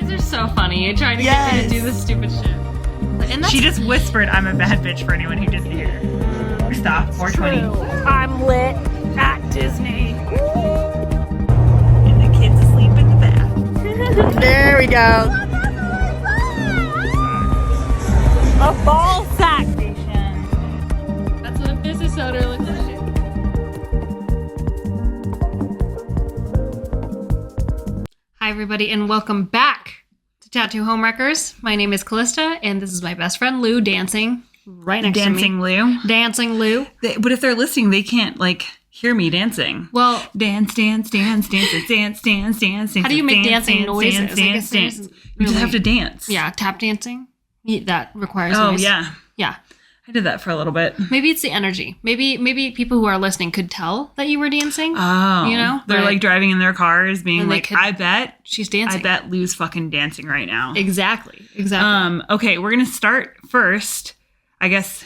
guys are so funny. You're trying to get me to do this stupid shit. And she just whispered, "I'm a bad bitch," for anyone who didn't hear. Stop. 420. I'm lit at Disney. And the kids asleep in the bath. There we go. A ball sack station. That's what a business owner looks like. Hi, everybody, and welcome back to Tattoo Homewreckers. My name is Callista, and this is my best friend Lou dancing right next to me. Dancing Lou. But if they're listening, they can't hear me dancing. Well, dance. How do you make dancing noises? Dance. You just have to dance. Yeah, tap dancing. That requires noise. Oh, yeah. Yeah. I did that for a little bit. Maybe it's the energy. Maybe people who are listening could tell that you were dancing. Oh. You know? They're driving in their cars being I bet she's dancing. I bet Lou's fucking dancing right now. Exactly. Okay, we're going to start first. I guess.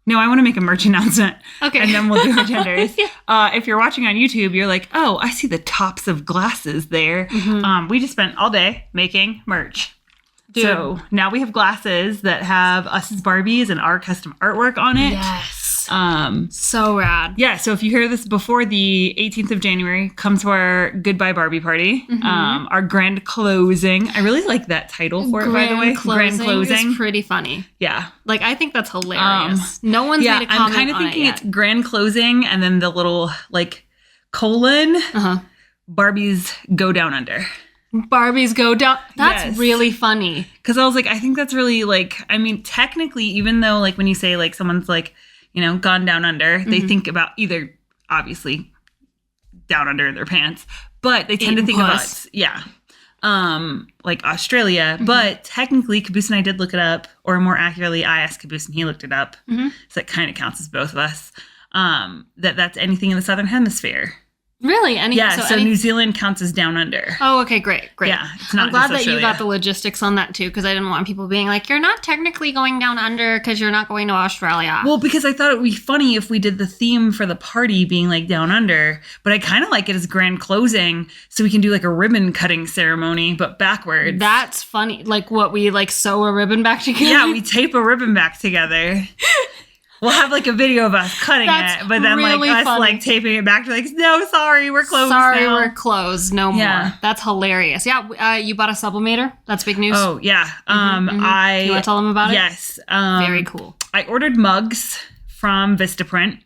No, I want to make a merch announcement. Okay. And then we'll do agendas. Yeah. If you're watching on YouTube, you're like, oh, I see the tops of glasses there. Mm-hmm. We just spent all day making merch. Dude. So now we have glasses that have us as Barbies and our custom artwork on it. Yes. So rad. Yeah. So if you hear this before the 18th of January, come to our Goodbye Barbie party. Mm-hmm. Our grand closing. I really like that title for it, by the way. Grand closing is pretty funny. Yeah. I think that's hilarious. No one's made a comment on it. I'm kind of thinking it's grand closing and then the little colon. Uh-huh. Barbies go down under. Barbies go down. That's really funny. Because I was I think that's really technically, even though when you say someone's gone down under, they think about either obviously down under their pants, but they tend to think about Australia. Mm-hmm. But technically, Caboose and I did look it up, or more accurately, I asked Caboose and he looked it up. Mm-hmm. So it kind of counts as both of us. That's anything in the Southern Hemisphere. Really? So New Zealand counts as down under. Oh, okay, great. Yeah, it's not. I'm glad that you got the logistics on that too, because I didn't want people being like, "You're not technically going down under because you're not going to Australia." Well, because I thought it would be funny if we did the theme for the party being down under, but I kind of like it as grand closing, so we can do a ribbon cutting ceremony, but backwards. That's funny. What we sew a ribbon back together. Yeah, we tape a ribbon back together. We'll have a video of us cutting it, but then really us funny. Taping it back to no, sorry, we're closed. Sorry, now. We're closed. No more. That's hilarious. Yeah, you bought a sublimator. That's big news. Oh yeah. Do you want to tell them about it? Yes. Very cool. I ordered mugs from Vistaprint,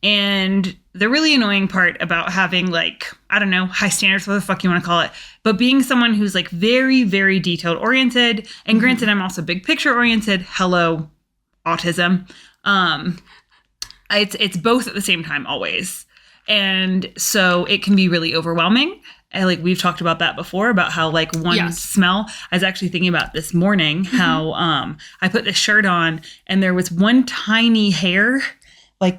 and the really annoying part about having I don't know, high standards, what the fuck you want to call it, but being someone who's very, very detailed oriented, and granted, I'm also big picture oriented. Hello, autism. It's both at the same time always. And so it can be really overwhelming. And we've talked about that before, about how one smell. I was actually thinking about this morning how I put this shirt on and there was one tiny hair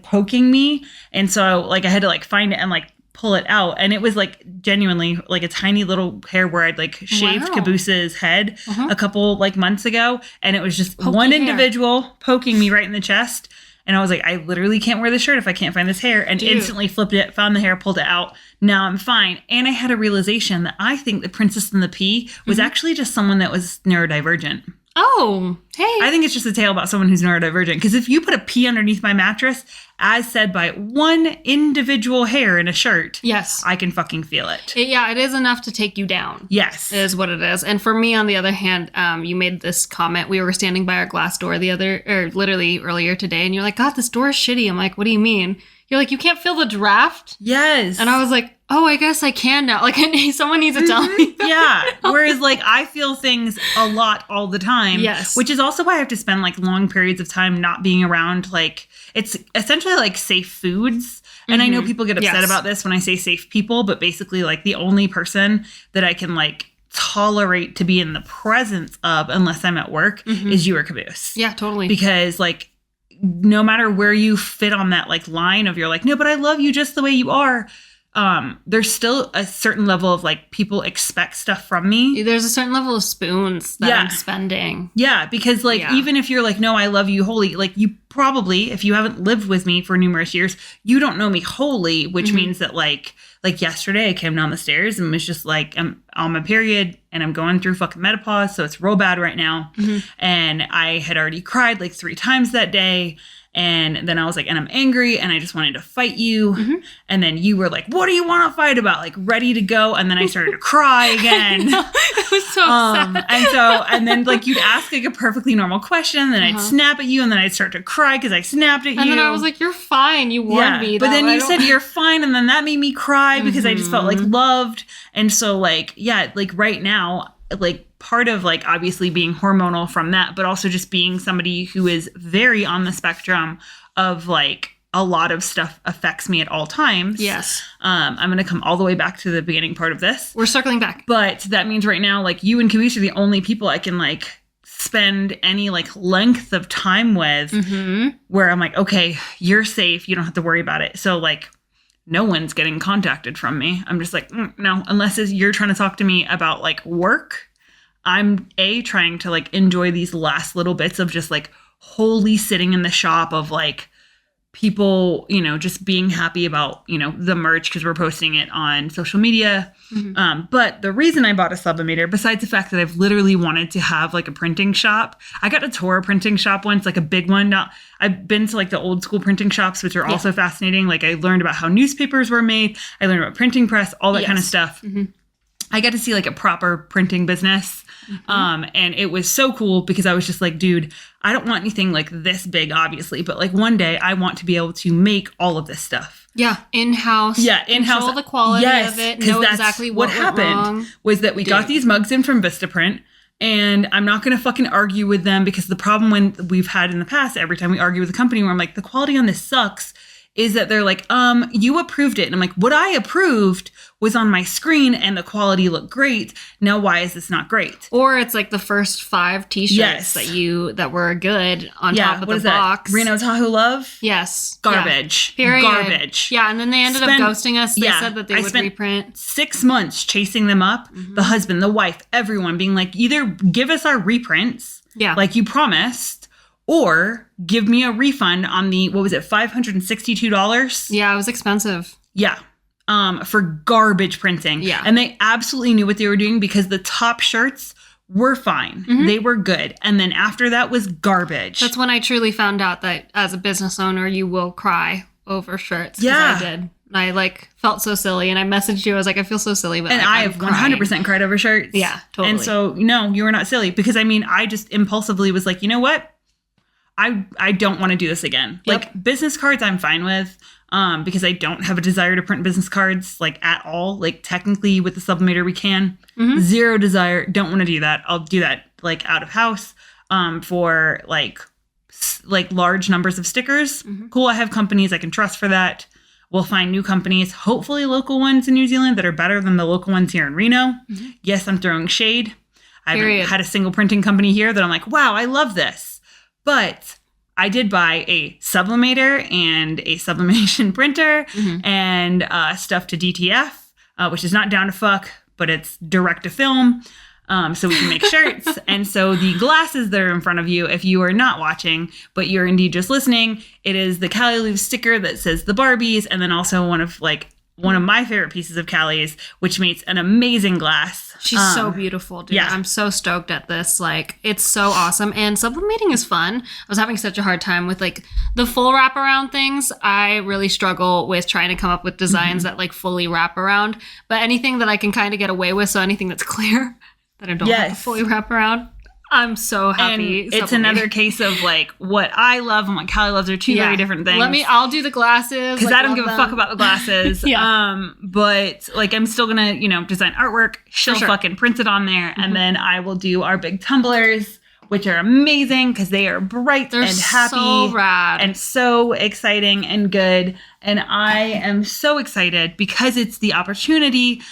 poking me. And so I had to find it and pull it out. And it was genuinely a tiny little hair where I'd shaved Caboose's head a couple months ago. And it was just one individual poking me right in the chest. And I was I literally can't wear this shirt if I can't find this hair. And instantly flipped it, found the hair, pulled it out. Now I'm fine. And I had a realization that I think the Princess and the Pea was actually just someone that was neurodivergent. Oh, hey. I think it's just a tale about someone who's neurodivergent. Because if you put a pea underneath my mattress, as said by one individual hair in a shirt, yes, I can fucking feel it. It is enough to take you down. Yes. Is what it is. And for me, on the other hand, you made this comment. We were standing by our glass door literally earlier today, and you're like, God, this door is shitty. I'm like, what do you mean? You're like, you can't feel the draft? Yes. And I was like, oh, I guess I can now. Someone needs to tell me. Yeah. Whereas, I feel things a lot all the time. Yes. Which is also why I have to spend, long periods of time not being around, it's essentially, safe foods. And I know people get upset about this when I say safe people, but basically, the only person that I can, tolerate to be in the presence of, unless I'm at work, is you or Caboose. Yeah, totally. Because, no matter where you fit on that line of you're no, but I love you just the way you are. there's still a certain level of like people expect stuff from me. There's a certain level of spoons that I'm spending. Yeah, because like even if you're like, no, I love you wholly, like you probably, if you haven't lived with me for numerous years, you don't know me wholly, which means that like yesterday I came down the stairs and was just like, I'm on my period and I'm going through fucking menopause, so it's real bad right now. And I had already cried like 3 times that day. And then I was like, and I'm angry and I just wanted to fight you. And then you were like, what do you want to fight about? Like ready to go. And then I started to cry again. It was so sad. And then like you'd ask like a perfectly normal question. And then I'd snap at you and then I'd start to cry because I snapped at you. And then I was like, you're fine. You warned me. But then you said you're fine. And then that made me cry because I just felt like loved. And so like, yeah, like right now, like part of like obviously being hormonal from that, but also just being somebody who is very on the spectrum of like a lot of stuff affects me at all times. Yes. I'm going to come all the way back to the beginning part of this. We're circling back. But that means right now, like you and Kavish are the only people I can like spend any like length of time with where I'm like, okay, you're safe. You don't have to worry about it. So like, no one's getting contacted from me. I'm just like, no, unless you're trying to talk to me about like work. I'm trying to like enjoy these last little bits of just like wholly sitting in the shop of like people, you know, just being happy about, you know, the merch because we're posting it on social media. But the reason I bought a sublimator, besides the fact that I've literally wanted to have like a printing shop, I got to tour a printing shop once, like a big one. I've been to like the old school printing shops, which are also fascinating. Like I learned about how newspapers were made. I learned about printing press, all that kind of stuff. I got to see like a proper printing business. And it was so cool because I was just like, dude, I don't want anything like this big, obviously, but like one day I want to be able to make all of this stuff. Yeah. In-house. Yeah. In-house. Control the quality of it. Know exactly what happened wrong. Was that we got these mugs in from Vistaprint. And I'm not going to fucking argue with them because the problem when we've had in the past, every time we argue with a company where I'm like, the quality on this sucks, is that they're like, you approved it. And I'm like, what I approved was on my screen and the quality looked great. Now, why is this not great? Or it's like the first 5 t-shirts that were good on top of the box. Reno Tahoe Love? Yes. Garbage. Yeah. Period. Garbage. Yeah, and then they ended up ghosting us. They said that they would reprint. 6 months chasing them up. The husband, the wife, everyone being like, either give us our reprints, like you promised, or give me a refund on the, what was it, $562? Yeah, it was expensive. Yeah. For garbage printing. Yeah. And they absolutely knew what they were doing because the top shirts were fine. They were good. And then after that was garbage. That's when I truly found out that as a business owner, you will cry over shirts. Yeah. I did. I like felt so silly and I messaged you. I was like, I feel so silly. But and like, I have 100% cried over shirts. Yeah, totally. And so, no, you were not silly because I mean, I just impulsively was like, you know what? I don't want to do this again. Yep. Like business cards, I'm fine with because I don't have a desire to print business cards like at all. Like technically with the sublimator, we can. Zero desire. Don't want to do that. I'll do that like out of house for like large numbers of stickers. Cool. I have companies I can trust for that. We'll find new companies, hopefully local ones in New Zealand that are better than the local ones here in Reno. Yes, I'm throwing shade. I haven't had a single printing company here that I'm like, wow, I love this. But I did buy a sublimator and a sublimation printer and stuff to DTF, which is not down to fuck, but it's direct to film. So we can make shirts. And so the glasses that are in front of you, if you are not watching, but you're indeed just listening, it is the Callie Lou sticker that says the Barbies. And then also one of my favorite pieces of Callie's, which makes an amazing glass. She's so beautiful, dude. Yeah. I'm so stoked at this. Like, it's so awesome. And sublimating is fun. I was having such a hard time with like the full wraparound things. I really struggle with trying to come up with designs that like fully wrap around. But anything that I can kind of get away with, so anything that's clear that I don't have to fully wrap around, I'm so happy. And it's another case of like what I love and what Callie loves are two very different things. I'll do the glasses. Because I don't give a fuck about the glasses. But like I'm still gonna, design artwork. She'll fucking print it on there. And then I will do our big tumblers, which are amazing because they are bright and happy. So rad. And so exciting and good. And I am so excited because it's the opportunity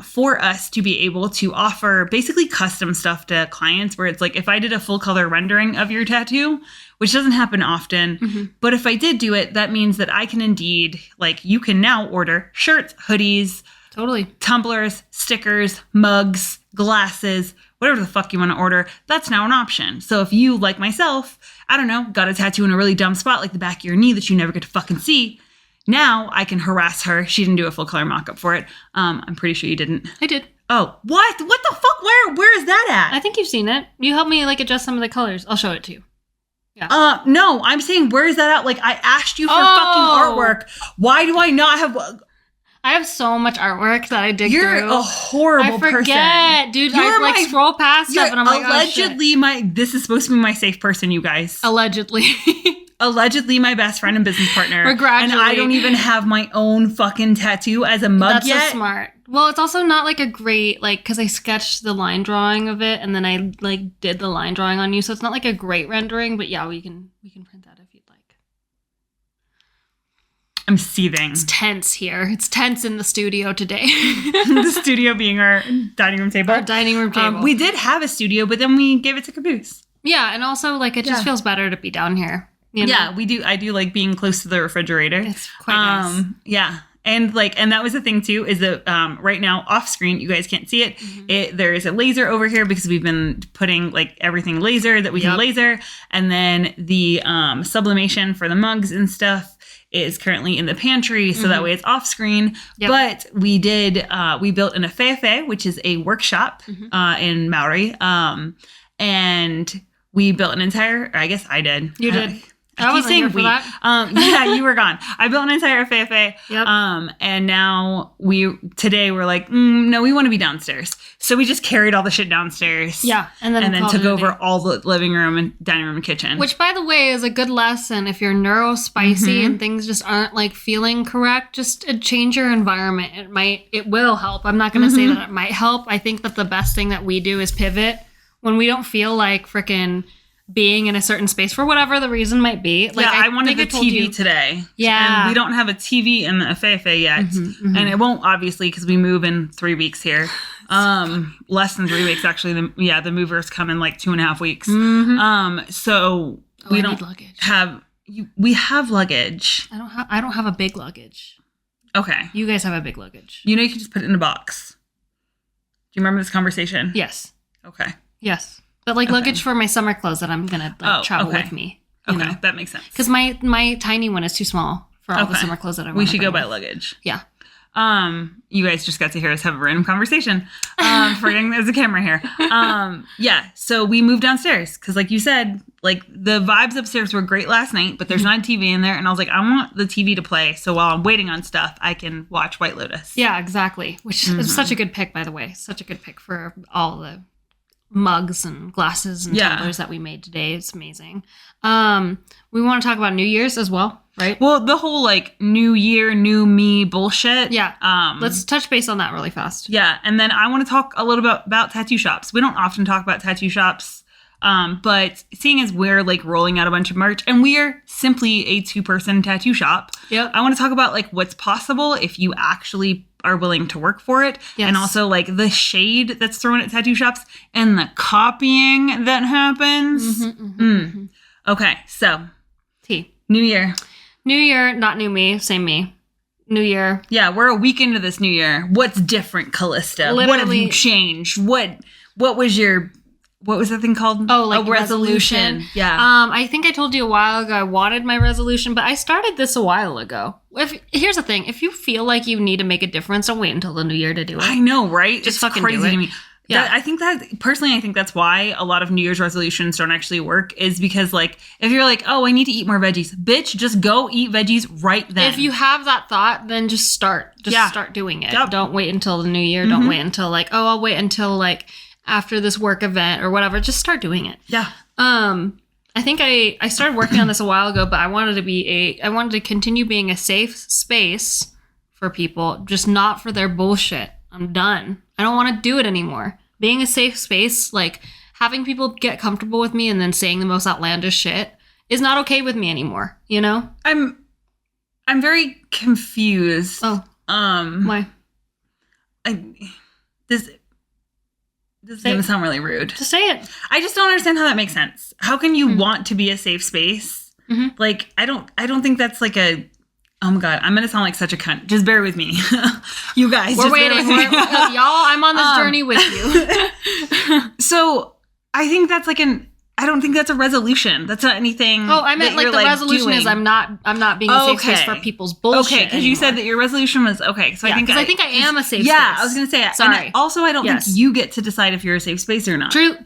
for us to be able to offer basically custom stuff to clients where it's like, if I did a full color rendering of your tattoo, which doesn't happen often, but if I did do it, that means that I can indeed, like, you can now order shirts, hoodies, totally, tumblers, stickers, mugs, glasses, whatever the fuck you want to order. That's now an option. So if you, like myself, I don't know, got a tattoo in a really dumb spot like the back of your knee that you never get to fucking see, now I can harass her. She didn't do a full color mock-up for it. I'm pretty sure you didn't. I did. Oh, what? What the fuck? Where is that at? I think you've seen it. You helped me like adjust some of the colors. I'll show it to you. Yeah. No, I'm saying, where is that at? Like, I asked you for fucking artwork. Why do I not have... I have so much artwork that I dig through. You're a horrible person. I forget, dude. I like scroll past stuff and I'm like, allegedly this is supposed to be my safe person, you guys. Allegedly. Allegedly my best friend and business partner. We're gradually. And I don't even have my own fucking tattoo as a mug yet. That's so smart. Well, it's also not like a great, like, because I sketched the line drawing of it and then I like did the line drawing on you. So it's not like a great rendering, but yeah, we can print that if you'd like. I'm seething. It's tense here. It's tense in the studio today. The studio being our dining room table. Our dining room table. We did have a studio, but then we gave it to Caboose. Yeah, and also, like, it just feels better to be down here. You know? Yeah, we do. I do like being close to the refrigerator. It's quite nice. Yeah. And that was the thing too, is that right now off screen, you guys can't see it. There is a laser over here because we've been putting like everything laser that we can laser. And then the sublimation for the mugs and stuff is currently in the pantry. So that way it's off screen. Yep. But we built an afeafe, which is a workshop in Maori. And we built an entire, I guess I did. You did. I keep saying we. Yeah, you were gone. I built an entire afeafe. Yep. And now today we're like, no, we want to be downstairs. So we just carried all the shit downstairs. Yeah. And then took over all the living room and dining room and kitchen. Which, by the way, is a good lesson if you're neurospicy and things just aren't like feeling correct. Just change your environment. It will help. I'm not going to say that it might help. I think that the best thing that we do is pivot when we don't feel like freaking being in a certain space for whatever the reason might be. Like, I wanted the TV today. Yeah. And we don't have a TV in the afeafe yet. And it won't, obviously, because we move in 3 weeks here. Less than 3 weeks, actually. The movers come in like 2.5 weeks. So we don't luggage. We have luggage. I don't have a big luggage. Okay. You guys have a big luggage. You can just put it in a box. Do you remember this conversation? Yes. Okay. Yes. But like luggage for my summer clothes that I'm going to travel with me. You know? That makes sense. Because my tiny one is too small for all the summer clothes that I want. We should go buy luggage. Yeah. You guys just got to hear us have a random conversation. Forgetting there's a camera here. Yeah. So we moved downstairs because, like you said, like the vibes upstairs were great last night, but there's not a TV in there. And I was like, I want the TV to play. So while I'm waiting on stuff, I can watch White Lotus. Yeah, exactly. Which is such a good pick, by the way. Such a good pick for all the mugs and glasses and tumblers that we made today. It's amazing. We want to talk about New Year's as well, right? Well, the whole like new year, new me bullshit. Yeah. Let's touch base on that really fast. Yeah. And then I want to talk a little bit about tattoo shops. We don't often talk about tattoo shops. But seeing as we're like rolling out a bunch of merch and we are simply a 2-person tattoo shop. Yep. I want to talk about like what's possible if you actually are willing to work for it. Yes. And also like the shade that's thrown at tattoo shops and the copying that happens. Okay. So New Year, not new me, same me. New Year. Yeah. We're a week into this new year. What's different, Callista? Literally, what have you changed? What was that thing called? Oh, like a resolution. Yeah. I think I told you a while ago I wanted my resolution, but I started this a while ago. Here's the thing. If you feel like you need to make a difference, don't wait until the new year to do it. I know, right? Just it's fucking crazy do it. To me. Yeah. I think that's why a lot of New Year's resolutions don't actually work is because like, if you're like, oh, I need to eat more veggies, bitch, just go eat veggies right then. If you have that thought, then just start. Start doing it. Yep. Don't wait until the new year. Don't wait until like, oh, I'll wait until like after this work event or whatever. Just start doing it. Yeah. I think I started working on this a while ago, but I wanted to continue being a safe space for people, just not for their bullshit. I'm done. I don't want to do it anymore. Being a safe space, like having people get comfortable with me and then saying the most outlandish shit is not okay with me anymore, you know? I'm very confused. Oh. Why? this is going to sound really rude. Just say it. I just don't understand how that makes sense. How can you want to be a safe space? Like, I don't think that's like a, oh my God, I'm going to sound like such a cunt. Just bear with me. You guys. We're waiting. Y'all, I'm on this journey with you. So I think that's like I don't think that's a resolution. That's not anything. Oh, I meant like the resolution is I'm not being a safe space for people's bullshit. Okay, because you said that your resolution was okay. So I think I am a safe space. Yeah, I was gonna say it. Sorry. And also, I don't think you get to decide if you're a safe space or not. True.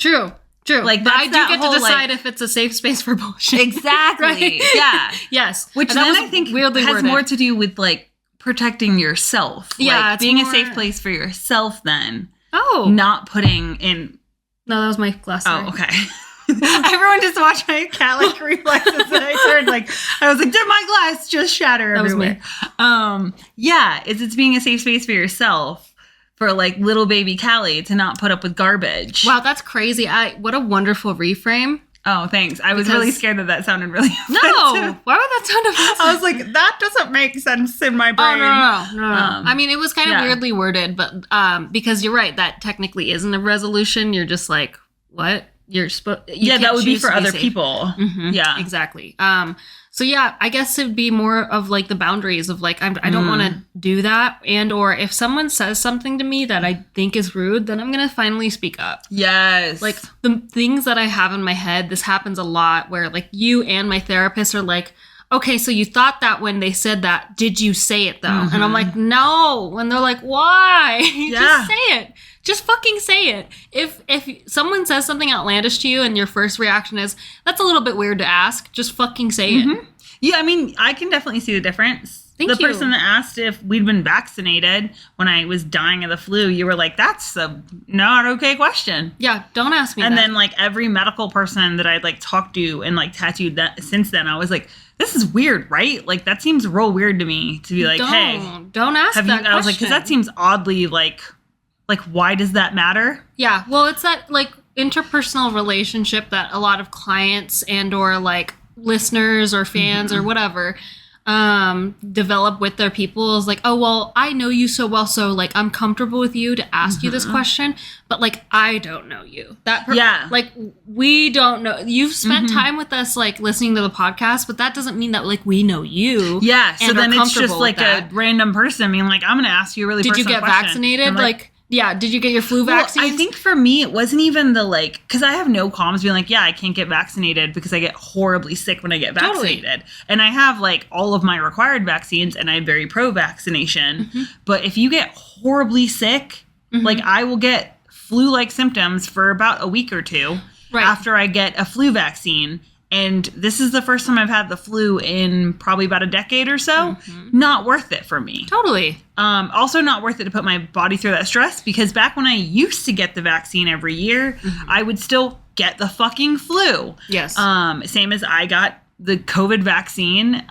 Like, but I do get to decide if it's a safe space for bullshit. Exactly. Right? Yeah. Yes. Which then I think weirdly has more to do with like protecting yourself. Yeah, like, being a safe place for yourself. Then. Oh. Not putting in. No, that was my glass. Oh, okay. Everyone just watched my cat like reflexes and I turned like I was like, did my glass just shatter everywhere? Yeah, it's being a safe space for yourself for like little baby Callie to not put up with garbage. Wow, that's crazy. What a wonderful reframe. Oh, thanks. I was really scared that sounded really offensive. No, why would that sound offensive? I was like, that doesn't make sense in my brain. Oh, no. I mean, it was kind of weirdly worded, but because you're right, that technically isn't a resolution. You're just like, what? That would be for other people. Mm-hmm. Yeah, exactly. So yeah, I guess it'd be more of like the boundaries of like I don't want to do that, and or if someone says something to me that I think is rude, then I'm gonna finally speak up. Yes, like the things that I have in my head. This happens a lot where like you and my therapist are like, okay, so you thought that when they said that, did you say it though? And I'm like, no. And they're like, why? Just say it. Just fucking say it. If someone says something outlandish to you and your first reaction is, that's a little bit weird to ask, just fucking say it. Yeah, I mean, I can definitely see the difference. The person that asked if we'd been vaccinated when I was dying of the flu, you were like, that's a not okay question. Yeah, don't ask me that. And then like every medical person that I'd like talked to and like tattooed that since then, I was like, this is weird, right? Like that seems real weird to me to be like, hey, don't ask that question. I was like, because that seems oddly like why does that matter? Yeah, well, it's that like interpersonal relationship that a lot of clients and or like listeners or fans or whatever develop with their people is like, oh, well, I know you so well, so like I'm comfortable with you to ask you this question, but like I don't know you. Like we don't know. You've spent time with us like listening to the podcast, but that doesn't mean that like we know you. Yeah, so then it's just like a random person being like, I'm gonna ask you a really personal question. Did you get vaccinated? Like yeah, did you get your flu vaccine? I think for me, it wasn't even the like, because I have no qualms being like, yeah, I can't get vaccinated because I get horribly sick when I get vaccinated. Totally. And I have like all of my required vaccines and I'm very pro-vaccination. But if you get horribly sick, like I will get flu-like symptoms for about a week or two after I get a flu vaccine. And this is the first time I've had the flu in probably about a decade or so. Not worth it for me. Totally. Also not worth it to put my body through that stress because back when I used to get the vaccine every year, I would still get the fucking flu. Yes. Same as I got the COVID vaccine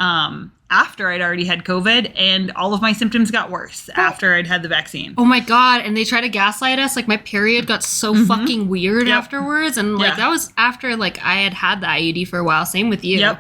after I'd already had COVID and all of my symptoms got worse after I'd had the vaccine. Oh my God. And they try to gaslight us. Like my period got so fucking weird afterwards. And like that was after like I had the IUD for a while. Same with you.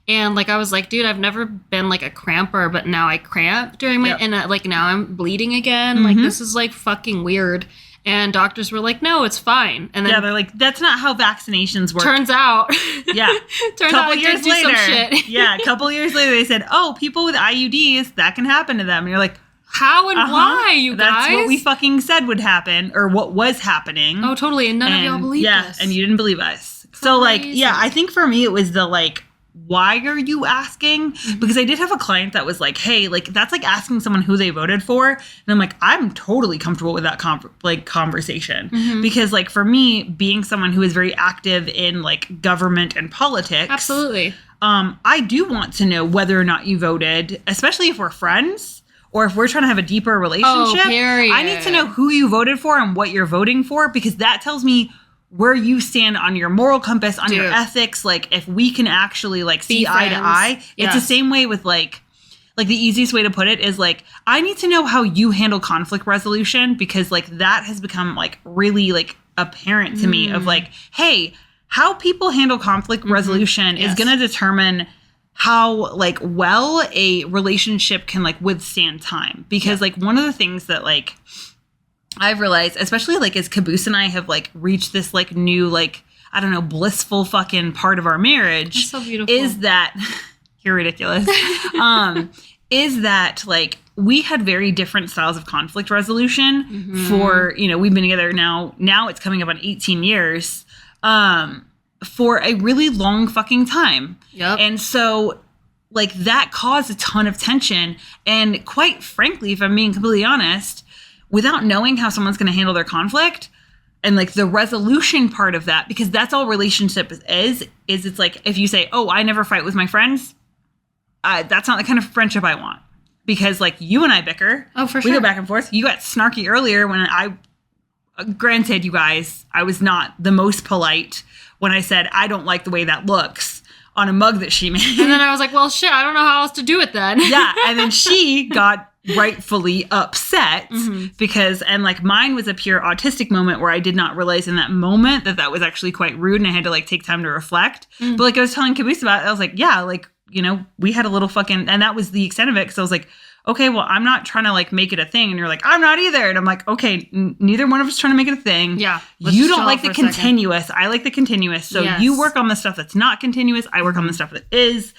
And like I was like, dude, I've never been like a cramper, but now I cramp during my and like now I'm bleeding again. Like this is like fucking weird. And doctors were like, no, it's fine. And then they're like, that's not how vaccinations work. Turns out. Turns out I did do some shit. A couple years later, they said, oh, people with IUDs, that can happen to them. And you're like, how and why, you guys? That's what we fucking said would happen or what was happening. Oh, totally. And none of y'all believed us. Yeah, and you didn't believe us. Crazy. So like, I think for me, it was the like, why are you asking? Because I did have a client that was like, hey, like that's like asking someone who they voted for. And I'm like, I'm totally comfortable with that conversation. Because like for me, being someone who is very active in like government and politics. Absolutely. I do want to know whether or not you voted, especially if we're friends or if we're trying to have a deeper relationship. I need to know who you voted for and what you're voting for because that tells me where you stand on your moral compass, on your ethics, like if we can actually like see eye to eye. It's the same way with like the easiest way to put it is like, I need to know how you handle conflict resolution because like that has become like really like apparent to me of like, hey, how people handle conflict resolution is going to determine how like well a relationship can like withstand time. Because like one of the things that like I've realized, especially like as Caboose and I have like reached this like new, like, I don't know, blissful fucking part of our marriage. That's so beautiful. Is that you're ridiculous. Is that like we had very different styles of conflict resolution for, you know, we've been together now it's coming up on 18 years for a really long fucking time. Yep. And so like that caused a ton of tension. And quite frankly, if I'm being completely honest, without knowing how someone's going to handle their conflict and like the resolution part of that, because that's all relationship is it's like, if you say, oh, I never fight with my friends, that's not the kind of friendship I want. Because like you and I bicker. Oh, for sure. We go back and forth. You got snarky earlier when granted, you guys, I was not the most polite when I said, I don't like the way that looks on a mug that she made. And then I was like, well, shit, I don't know how else to do it then. Yeah. And then she got rightfully upset because, and like mine was a pure autistic moment where I did not realize in that moment that was actually quite rude and I had to like take time to reflect. But like I was telling Caboose about it, I was like, yeah, like, you know, we had a little fucking, and that was the extent of it. Cause I was like, okay, well, I'm not trying to like make it a thing. And you're like, I'm not either. And I'm like, okay, neither one of us trying to make it a thing. Yeah. You don't like the continuous. I like the continuous. So Yes. you work on the stuff that's not continuous. I work on the stuff that is.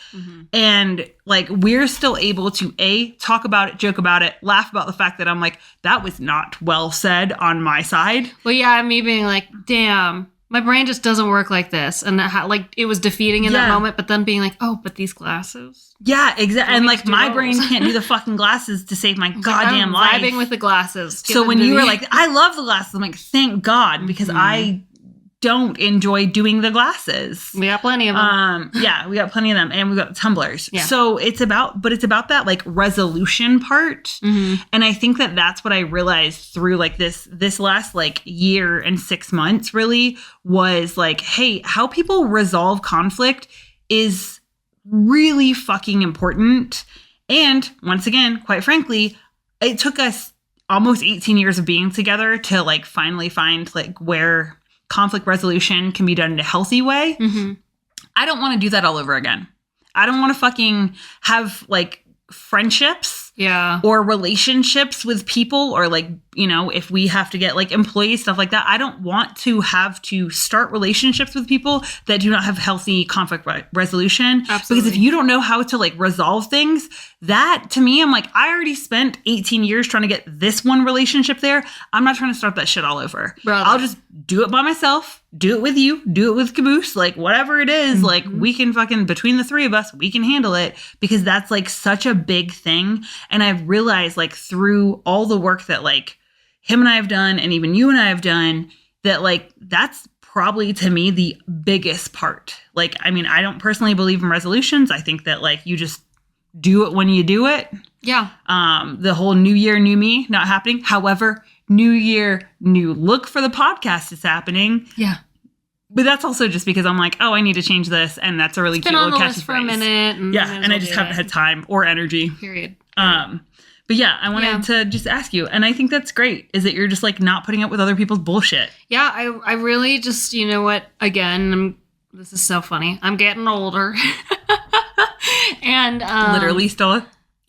And like, we're still able to talk about it, joke about it, laugh about the fact that I'm like, that was not well said on my side. Well, yeah, me being like, damn, my brain just doesn't work like this. And that, like, it was defeating in that moment, but then being like, oh, but these glasses. Yeah, exactly. And like my brain can't do the fucking glasses to save my goddamn life. I'm vibing with the glasses. So when you were like, I love the glasses, I'm like, thank God, because I don't enjoy doing the glasses. We got plenty of them. Yeah, we got plenty of them, and we got tumblers. Yeah. So it's about that like resolution part, and I think that that's what I realized through like this last like year and 6 months really was like, hey, how people resolve conflict is really fucking important. And once again, quite frankly, it took us almost 18 years of being together to like finally find like where conflict resolution can be done in a healthy way. I don't want to do that all over again. I don't want to fucking have like friendships or relationships with people, or like, you know, if we have to get like employees, stuff like that. I don't want to have to start relationships with people that do not have healthy conflict resolution. Absolutely. Because if you don't know how to like resolve things, that to me, I'm like, I already spent 18 years trying to get this one relationship there. I'm not trying to start that shit all over. Brother. I'll just do it by myself, do it with you, do it with Caboose, like whatever it is, like we can fucking, between the three of us, we can handle it, because that's like such a big thing. And I've realized like through all the work that like him and I have done, and even you and I have done, that like that's probably to me the biggest part. Like, I mean, I don't personally believe in resolutions. I think that like you just do it when you do it. Yeah. The whole new year, new me, not happening. However, new year, new look for the podcast is happening. Yeah. But that's also just because I'm like, oh, I need to change this, and that's a really cute little catchy for a minute. And I just haven't had time or energy. Period. But yeah, I wanted to just ask you, and I think that's great, is that you're just like not putting up with other people's bullshit. Yeah, I really just, you know what, again, this is so funny. I'm getting older. And literally still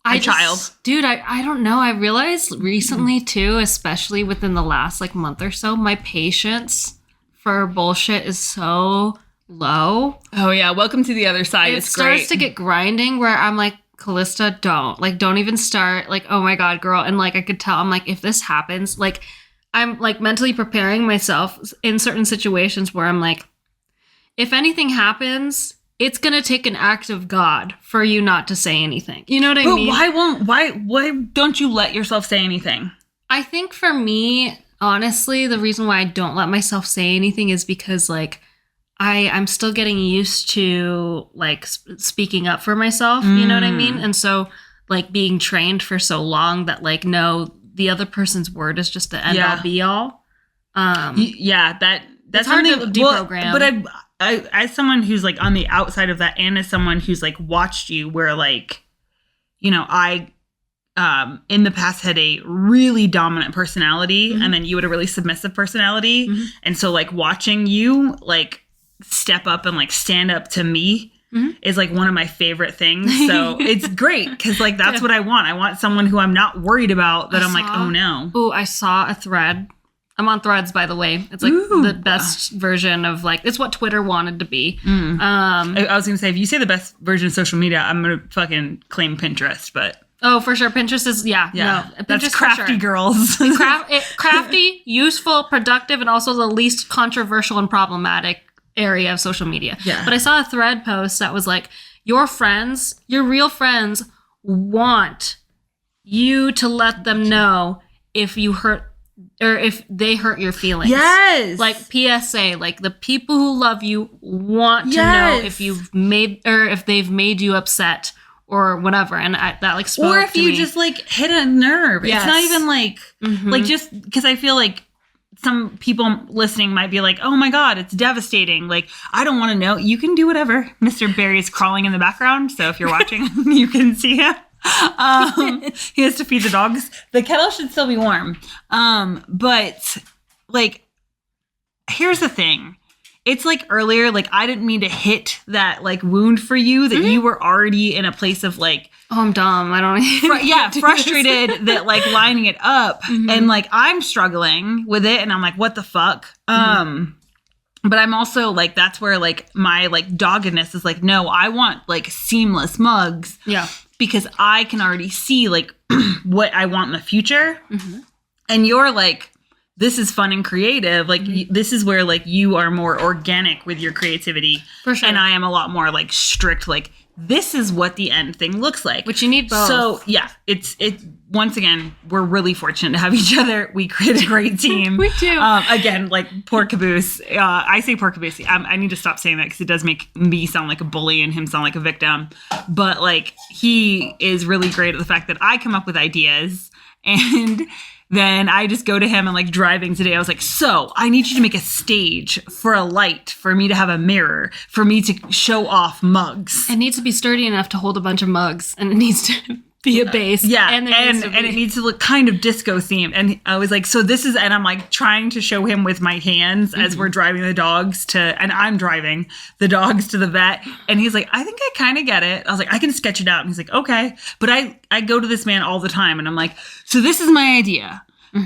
a child. Dude, I don't know. I realized recently too, especially within the last like month or so, my patience for bullshit is so low. Oh yeah, welcome to the other side. It starts to get grinding where I'm like, Callista, don't even start. Like, oh my God, girl. And like, I could tell, I'm like, if this happens, like, I'm like mentally preparing myself in certain situations where I'm like, if anything happens, it's going to take an act of God for you not to say anything. You know what I mean? Why don't you let yourself say anything? I think for me, honestly, the reason why I don't let myself say anything is because like, I'm still getting used to like speaking up for myself, you know what I mean? And so like being trained for so long that like, no, the other person's word is just the end all be all. That's hard to deprogram. But I, as someone who's like on the outside of that, and as someone who's like watched you where like, you know, I, in the past had a really dominant personality, and then you had a really submissive personality. And so like watching you like step up and like stand up to me is like one of my favorite things. So it's great because like that's what I want. I want someone who I'm not worried about that I'm like, oh no. Oh, I saw a thread. I'm on Threads, by the way. It's like the best version of like, it's what Twitter wanted to be. I was going to say, if you say the best version of social media, I'm going to fucking claim Pinterest, but. Oh, for sure. Pinterest is, no. Pinterest that's crafty girls. Crafty, useful, productive, and also the least controversial and problematic area of social media. Yeah. But I saw a thread post that was like, your friends, your real friends want you to let them know if you hurt or if they hurt your feelings. Yes. Like PSA, like the people who love you want to know if you've made or if they've made you upset or whatever. And that like spoke or if to you me. Just like hit a nerve. Yes. It's not even like like just because I feel like some people listening might be like, oh my God, it's devastating. Like, I don't want to know. You can do whatever. Mr. Barry is crawling in the background. So if you're watching, you can see him. He has to feed the dogs. The kettle should still be warm. But like, here's the thing. It's like earlier, like I didn't mean to hit that like wound for you that you were already in a place of like, oh, I'm dumb. I don't frustrated that like lining it up and like I'm struggling with it and I'm like, what the fuck? But I'm also like, that's where like my like doggedness is like, no, I want like seamless mugs. Yeah. Because I can already see like what I want in the future. And you're like, this is fun and creative. Like this is where like you are more organic with your creativity. For sure. And I am a lot more like strict, like this is what the end thing looks like. Which you need both. So yeah, it once again, we're really fortunate to have each other. We create a great team. We do. Again, like poor Caboose. I say poor Caboose. I need to stop saying that because it does make me sound like a bully and him sound like a victim. But like he is really great at the fact that I come up with ideas and then I just go to him and like driving today, I was like, so I need you to make a stage for a light, for me to have a mirror, for me to show off mugs. It needs to be sturdy enough to hold a bunch of mugs and it needs to be a base. Yeah. And it needs to look kind of disco themed. And I was like, so this is, and I'm like trying to show him with my hands as we're driving the dogs and I'm driving the dogs to the vet. And he's like, I think I kind of get it. I was like, I can sketch it out. And he's like, okay. But I go to this man all the time and I'm like, so this is my idea.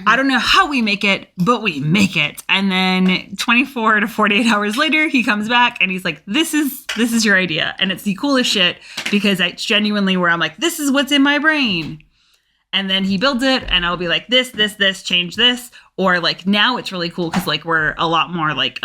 I don't know how we make it, but we make it. And then 24 to 48 hours later, he comes back and he's like, this is your idea. And it's the coolest shit because it's genuinely where I'm like, this is what's in my brain. And then he builds it and I'll be like, this, change this. Or like now it's really cool because like we're a lot more like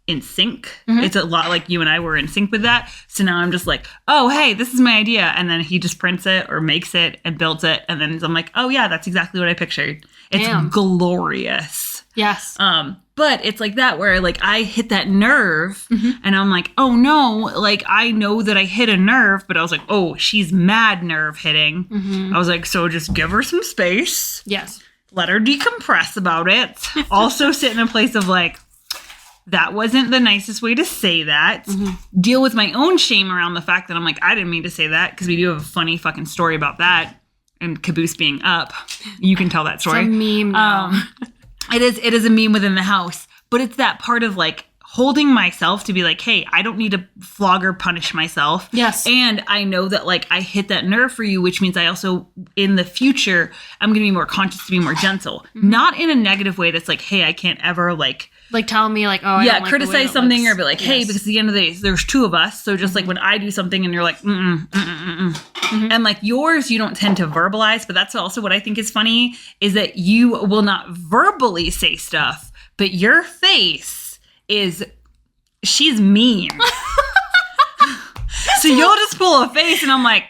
in sync. It's a lot like you and I were in sync with that. So now I'm just like, oh, hey, this is my idea. And then he just prints it or makes it and builds it. And then I'm like, oh yeah, that's exactly what I pictured. It's glorious. Yes. But it's like that where like I hit that nerve and I'm like, oh no, like I know that I hit a nerve, but I was like, oh, she's mad nerve hitting. I was like, so just give her some space. Yes. Let her decompress about it. Also sit in a place of like, that wasn't the nicest way to say that. Deal with my own shame around the fact that I'm like, I didn't mean to say that because we do have a funny fucking story about that. And Caboose being up. You can tell that story. It's a meme now. It is a meme within the house. But it's that part of like holding myself to be like, hey, I don't need to flog or punish myself. Yes. And I know that like I hit that nerve for you, which means I also in the future, I'm going to be more conscious to be more gentle. Not in a negative way that's like, hey, I can't ever like tell me like, oh, I don't like criticize something or be like, hey, because at the end of the day, there's two of us. So just like when I do something and you're like, and like yours, you don't tend to verbalize. But that's also what I think is funny is that you will not verbally say stuff, but your face is, she's mean. So you'll just pull a face and I'm like,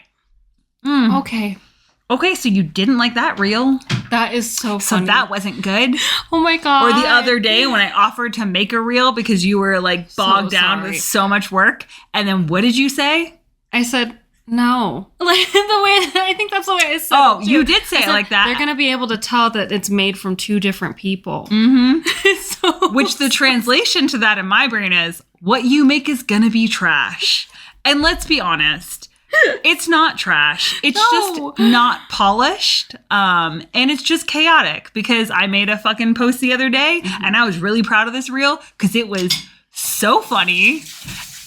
Okay, so you didn't like that reel? That is so funny. So that wasn't good? Oh my God. Or the other day when I offered to make a reel because you were like bogged down with so much work. And then what did you say? I said, no. Like the way, I think that's the way I said it. Oh, you did say it like that. They're going to be able to tell that it's made from two different people. Which the translation to that in my brain is, what you make is going to be trash. And let's be honest. It's not trash. It's just not polished. And it's just chaotic because I made a fucking post the other day and I was really proud of this reel because it was so funny.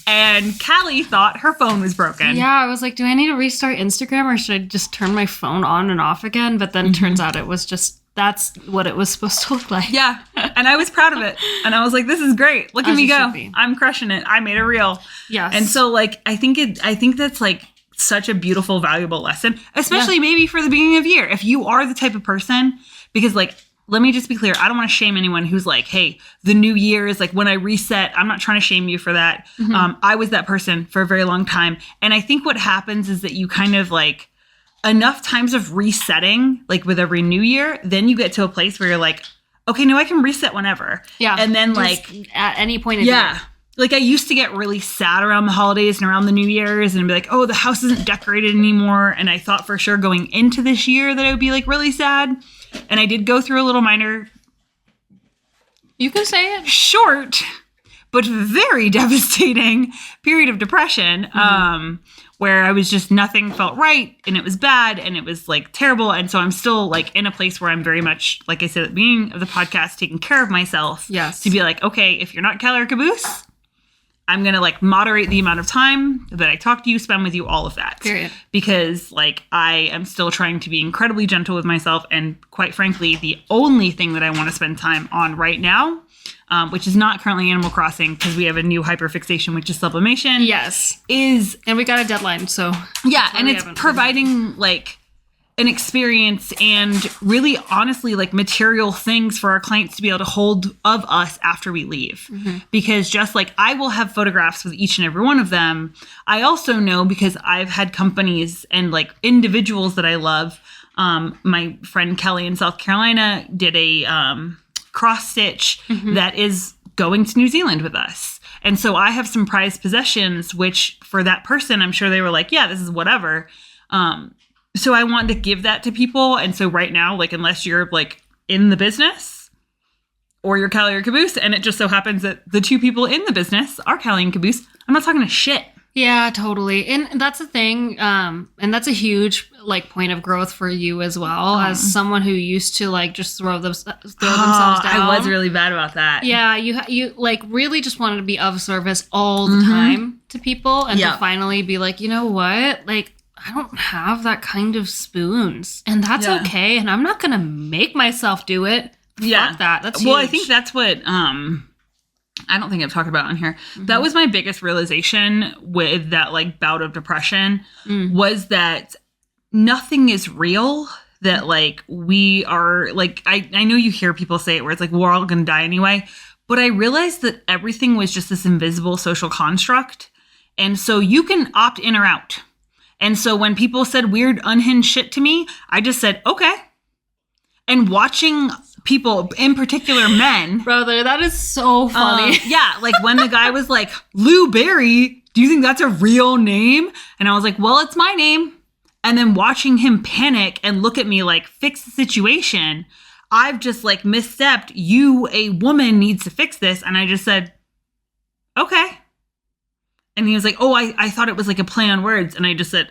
And Callie thought her phone was broken. Yeah, I was like, do I need to restart Instagram or should I just turn my phone on and off again? But then turns out it was just, that's what it was supposed to look like. Yeah. And I was proud of it. And I was like, this is great. Look at me go. I'm crushing it. I made a reel. Yes. And so like, I think that's like such a beautiful, valuable lesson, especially maybe for the beginning of the year. If you are the type of person, because like, let me just be clear. I don't want to shame anyone who's like, hey, the new year is like when I reset. I'm not trying to shame you for that. I was that person for a very long time. And I think what happens is that you kind of like enough times of resetting, like with every new year, then you get to a place where you're like, okay, no, I can reset whenever. Yeah. And then just like at any point in the year. Like I used to get really sad around the holidays and around the New Year's and be like, oh, the house isn't decorated anymore. And I thought for sure going into this year that I would be like really sad. And I did go through a little minor, you can say it, short, but very devastating period of depression, where I was just, nothing felt right and it was bad and it was like terrible. And so I'm still like in a place where I'm very much, like I said at the beginning of the podcast, taking care of myself. Yes. To be like, okay, if you're not Kelly or Caboose, I'm going to like moderate the amount of time that I talk to you, spend with you, all of that. Period. Because like I am still trying to be incredibly gentle with myself. And quite frankly, the only thing that I want to spend time on right now, which is not currently Animal Crossing because we have a new hyperfixation, which is sublimation. Yes. And we got a deadline. So yeah. And it's providing like an experience and really honestly like material things for our clients to be able to hold of us after we leave. Because just like I will have photographs with each and every one of them, I also know because I've had companies and like individuals that I love. My friend Kelly in South Carolina did a cross stitch that is going to New Zealand with us. And so I have some prized possessions, which for that person, I'm sure they were like, yeah, this is whatever. So I want to give that to people. And so right now, like, unless you're like in the business or you're Callie or Caboose, and it just so happens that the two people in the business are Callie and Caboose, I'm not talking to shit. Yeah, totally. And that's the thing. And that's a huge like point of growth for you as well, as someone who used to like just throw themselves down. I was really bad about that. Yeah, you like really just wanted to be of service all the time to people, and to finally be like, you know what, like, I don't have that kind of spoons, and that's okay. And I'm not going to make myself do it. Fuck that. That's huge. Well, I think that's what, I don't think I've talked about on here. That was my biggest realization with that like bout of depression was that nothing is real. That like we are like, I know you hear people say it where it's like, we're all going to die anyway. But I realized that everything was just this invisible social construct. And so you can opt in or out. And so when people said weird, unhinged shit to me, I just said, okay. And watching people, in particular men. Brother, that is so funny. Like when the guy was like, Lou Berry, do you think that's a real name? And I was like, well, it's my name. And then watching him panic and look at me like, fix the situation. I've just like misstepped. You, a woman, needs to fix this. And I just said, okay. And he was like, oh, I thought it was like a play on words. And I just said,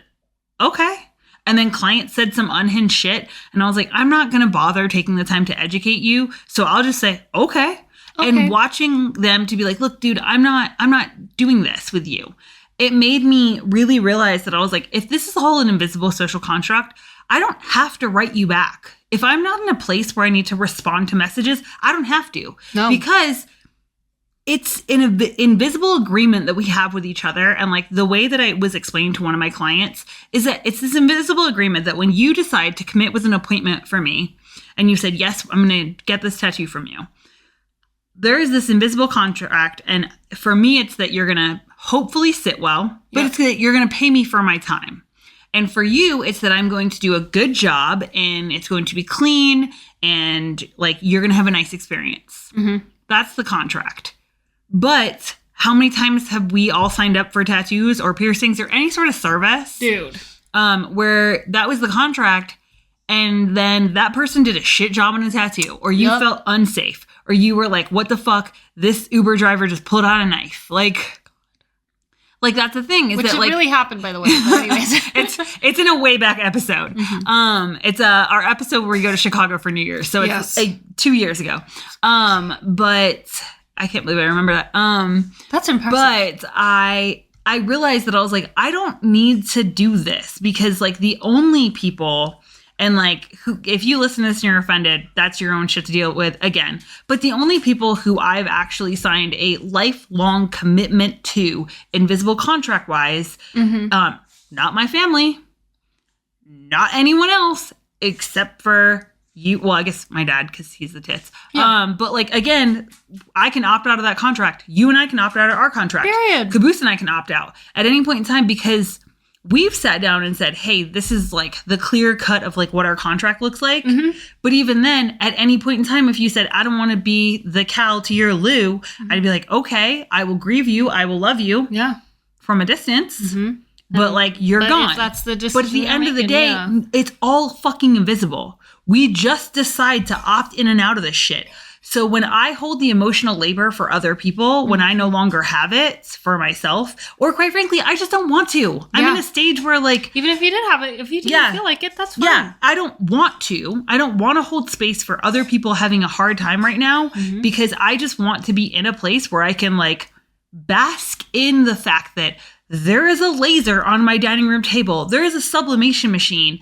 okay. And then client said some unhinged shit. And I was like, I'm not going to bother taking the time to educate you. So I'll just say, okay. And watching them to be like, look, dude, I'm not doing this with you. It made me really realize that I was like, if this is all an invisible social construct, I don't have to write you back. If I'm not in a place where I need to respond to messages, I don't have to. No. Because it's an invisible agreement that we have with each other. And like the way that I was explained to one of my clients is that it's this invisible agreement that when you decide to commit with an appointment for me and you said, yes, I'm going to get this tattoo from you, there is this invisible contract. And for me, it's that you're going to hopefully sit well, but it's that you're going to pay me for my time. And for you, it's that I'm going to do a good job and it's going to be clean and like you're going to have a nice experience. That's the contract. But how many times have we all signed up for tattoos or piercings or any sort of service? Dude. Where that was the contract and then that person did a shit job on a tattoo or you felt unsafe or you were like, what the fuck? This Uber driver just pulled out a knife. Like that's the thing is which that like really happened, by the way. But anyways. it's in a way back episode. It's our episode where we go to Chicago for New Year's. So it's like 2 years ago. But I can't believe I remember that. That's impressive. But I realized that I was like, I don't need to do this because like the only people, and like if you listen to this and you're offended, that's your own shit to deal with again. But the only people who I've actually signed a lifelong commitment to, invisible contract wise, not my family, not anyone else, except for you. Well, I guess my dad, because he's the tits. Yeah. But like, again, I can opt out of that contract. You and I can opt out of our contract. Period. Caboose and I can opt out at any point in time because we've sat down and said, hey, this is like the clear cut of like what our contract looks like. But even then, at any point in time, if you said, I don't want to be the Cal to your Lou, I'd be like, okay, I will grieve you. I will love you. Yeah. From a distance. But like, you're gone. If that's the decision. But at the end of the day, it's all fucking invisible. We just decide to opt in and out of this shit. So when I hold the emotional labor for other people, when I no longer have it for myself, or quite frankly, I just don't want to. I'm in a stage where like... Even if you did have it, if you didn't feel like it, that's fine. Yeah, I don't want to. I don't want to hold space for other people having a hard time right now because I just want to be in a place where I can like bask in the fact that there is a laser on my dining room table. There is a sublimation machine.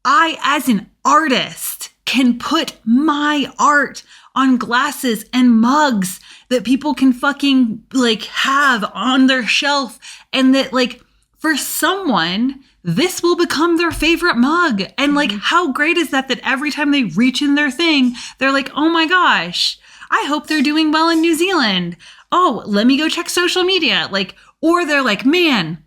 I, as an artist, can put my art on glasses and mugs that people can fucking like have on their shelf. And that like for someone, this will become their favorite mug. And like, how great is that every time they reach in their thing, they're like, oh my gosh, I hope they're doing well in New Zealand. Oh, let me go check social media. Like, or they're like, man,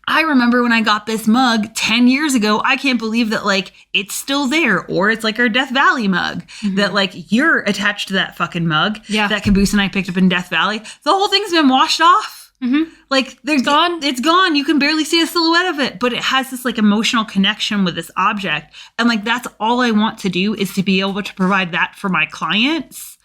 I remember when I got this mug 10 years ago. I can't believe that like it's still there. Or it's like our Death Valley mug that like you're attached to that fucking mug that Caboose and I picked up in Death Valley. The whole thing's been washed off. Like there's gone. It's gone. You can barely see a silhouette of it, but it has this like emotional connection with this object. And like, that's all I want to do is to be able to provide that for my clients.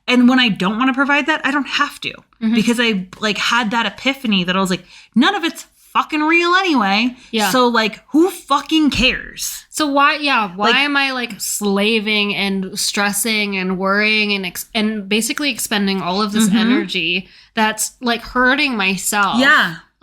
And when I don't want to provide that, I don't have to because I like had that epiphany that I was like, none of it's fucking real anyway. Yeah. So like, who fucking cares? So why am I like slaving and stressing and worrying and basically expending all of this energy that's like hurting myself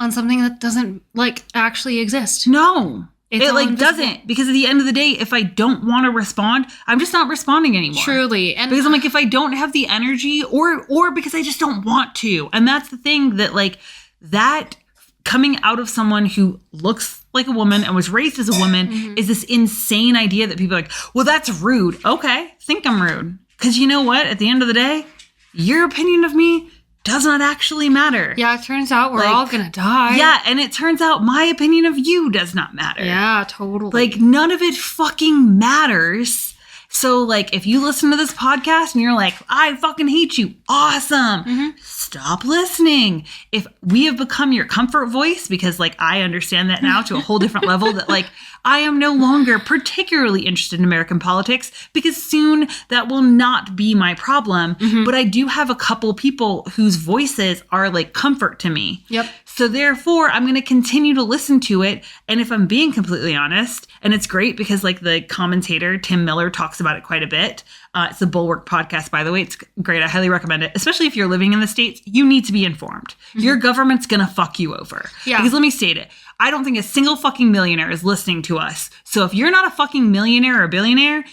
on something that doesn't like actually exist? No. It like doesn't, because at the end of the day, if I don't want to respond, I'm just not responding anymore. Truly. And because I'm like, if I don't have the energy or because I just don't want to. And that's the thing that like that coming out of someone who looks like a woman and was raised as a woman is this insane idea that people are like, well, that's rude. Okay, think I'm rude. Because you know what? At the end of the day, your opinion of me does not actually matter. Yeah, it turns out we're all gonna die. Yeah, and it turns out my opinion of you does not matter. Yeah, totally. Like, none of it fucking matters. So, like, if you listen to this podcast and you're like, I fucking hate you, awesome. Stop listening. If we have become your comfort voice, because, like, I understand that now to a whole different level, that, like, I am no longer particularly interested in American politics because soon that will not be my problem. But I do have a couple people whose voices are like comfort to me. Yep. So therefore, I'm going to continue to listen to it. And if I'm being completely honest, and it's great because like the commentator, Tim Miller, talks about it quite a bit. It's the Bulwark podcast, by the way. It's great. I highly recommend it. Especially if you're living in the States, you need to be informed. Your government's going to fuck you over. Yeah. Because let me state it. I don't think a single fucking millionaire is listening to us. So if you're not a fucking millionaire or a billionaire,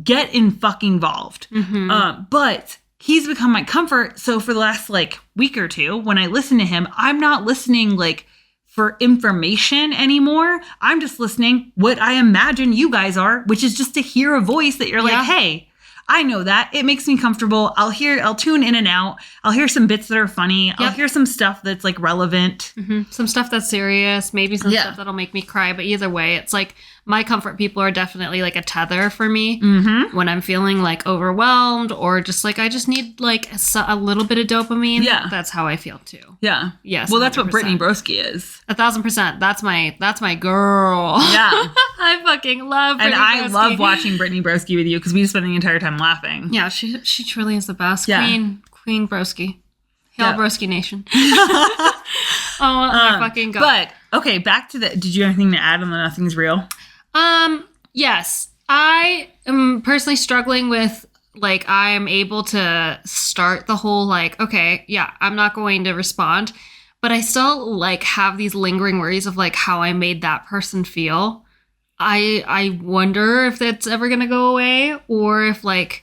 get in fucking involved. But he's become my comfort. So for the last like week or two, when I listen to him, I'm not listening like for information anymore. I'm just listening what I imagine you guys are, which is just to hear a voice that you're like, hey, I know that. It makes me comfortable. I'll tune in and out. I'll hear some bits that are funny. I'll hear some stuff that's like relevant. Some stuff that's serious. Maybe some stuff that'll make me cry. But either way, it's like my comfort people are definitely like a tether for me when I'm feeling like overwhelmed or just like I just need like a little bit of dopamine. Yeah. That's how I feel too. Yeah. Yes. Well, that's 100%. What Brittany Broski is. 1,000%. That's my girl. Yeah. I fucking love Brittany Broski. And I love watching Brittany Broski with you because we just spend the entire time laughing. Yeah. She truly is the best. Yeah. Queen Broski. Hail Broski Nation. Oh my fucking God. But okay, back to did you have anything to add on the Nothing's Real? Yes. I am personally struggling with like I'm able to start the whole like, okay, yeah, I'm not going to respond, but I still like have these lingering worries of like how I made that person feel. I wonder if that's ever gonna go away, or if like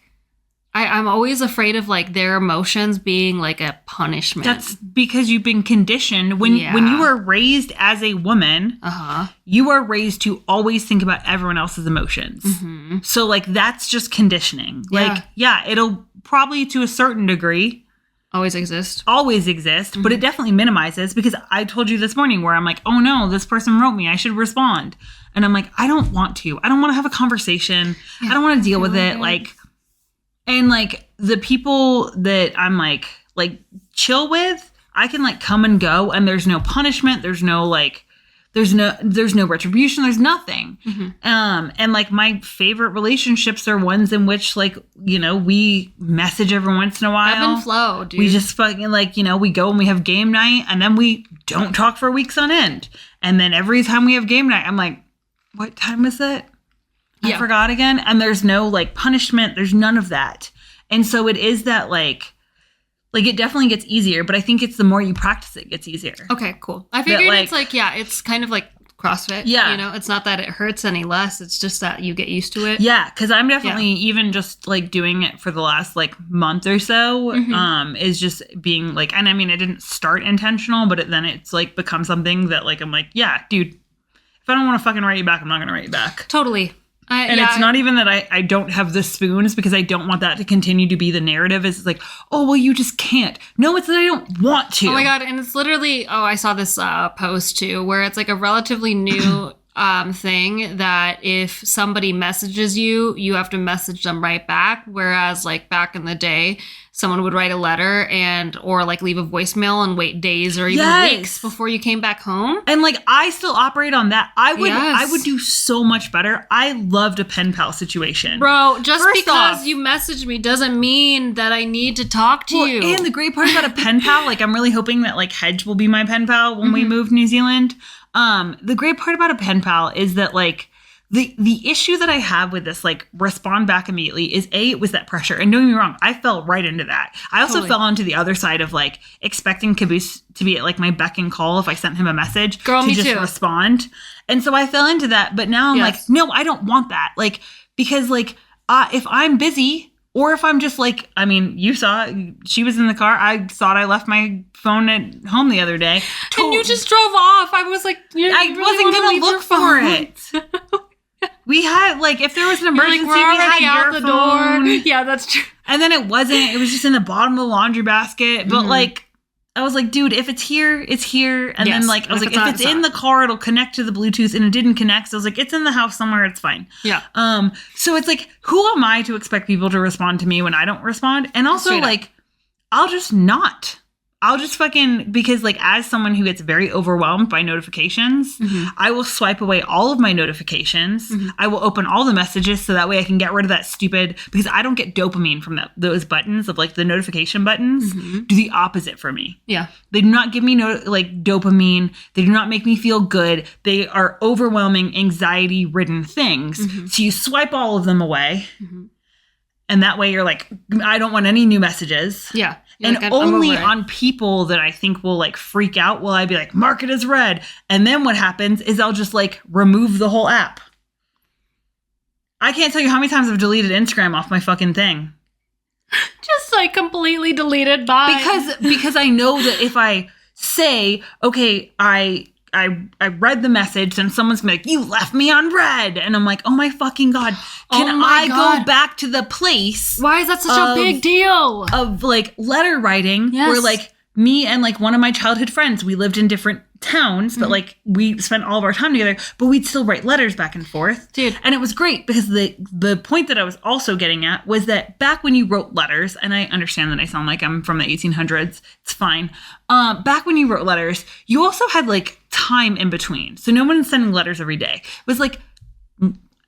I'm always afraid of like their emotions being like a punishment. That's because you've been conditioned when you were raised as a woman. You are raised to always think about everyone else's emotions. Mm-hmm. So like that's just conditioning. Like it'll probably to a certain degree always exist, mm-hmm. But it definitely minimizes, because I told you this morning where I'm like, oh no, this person wrote me, I should respond, and I'm like, I don't want to have a conversation. I don't want to deal with it. Like. And, like, the people that I'm, like chill with, I can, like, come and go, and there's no punishment. There's no, like, there's no retribution. There's nothing. Mm-hmm. And, like, my favorite relationships are ones in which, like, you know, we message every once in a while. Ebb and flow, dude. We just fucking, like, you know, we go and we have game night, and then we don't talk for weeks on end. And then every time we have game night, I'm like, what time is it? I forgot again. And there's no like punishment. There's none of that. And so it is that like it definitely gets easier, but I think it's the more you practice it gets easier. Okay, cool. I figured it's like, it's kind of like CrossFit. Yeah. You know, it's not that it hurts any less. It's just that you get used to it. Yeah. Cause I'm definitely even just like doing it for the last like month or so, mm-hmm. Is just being like, and I mean, it didn't start intentional, but then it's like become something that like, I'm like, yeah, dude, if I don't want to fucking write you back, I'm not going to write you back. Totally. It's not even that I don't have the spoons, because I don't want that to continue to be the narrative. It's like, oh, well, you just can't. No, it's that I don't want to. Oh my God. And it's literally, I saw this post too, where it's like a relatively new thing that if somebody messages you, you have to message them right back. Whereas like back in the day, someone would write a letter or like leave a voicemail and wait days or even weeks before you came back home. And like I still operate on that. I would do so much better. I loved a pen pal situation. Bro, just because you messaged me doesn't mean that I need to talk to you. And the great part about a pen pal, like I'm really hoping that like Hedge will be my pen pal when we move to New Zealand. The great part about a pen pal is that like the issue that I have with this like respond back immediately is it was that pressure. And don't get me wrong, I fell right into that. I also fell onto the other side of like expecting Caboose to be at like my beck and call if I sent him a message to just respond. And so I fell into that. But now I'm like, no, I don't want that. Like, because like if I'm busy, or if I'm just like, I mean, you saw she was in the car. I thought I left my phone at home the other day. And you just drove off. I was like, I wasn't going to look for it. We had, like, if there was an emergency, we had your the phone. Door. Yeah, that's true. And then it wasn't. It was just in the bottom of the laundry basket. But, like, I was like, dude, if it's here, it's here. And then, like, I was like, if it's in the car, it'll connect to the Bluetooth. And it didn't connect. So I was like, it's in the house somewhere. It's fine. Yeah. So it's like, who am I to expect people to respond to me when I don't respond? And also, like, I'll just not. I'll just fucking, because like as someone who gets very overwhelmed by notifications, I will swipe away all of my notifications. I will open all the messages so that way I can get rid of that stupid, because I don't get dopamine from those buttons of like the notification buttons do the opposite for me. Yeah. They do not give me like dopamine. They do not make me feel good. They are overwhelming, anxiety ridden things. So you swipe all of them away. And that way you're like, I don't want any new messages. Yeah. And like, only on people that I think will like freak out will I be like, mark it as read. And then what happens is I'll just like remove the whole app. I can't tell you how many times I've deleted Instagram off my fucking thing. Just like completely deleted by. Because I know that if I say, okay, I read the message, then someone's gonna be like, you left me on red. And I'm like, oh my fucking God. Can I go back to the place? Why is that such a big deal? Of like letter writing where like me and like one of my childhood friends, we lived in different towns, but like we spent all of our time together, but we'd still write letters back and forth. Dude. And it was great because the point that I was also getting at was that back when you wrote letters, and I understand that I sound like I'm from the 1800s, it's fine. Back when you wrote letters, you also had like time in between. So no one's sending letters every day. It was like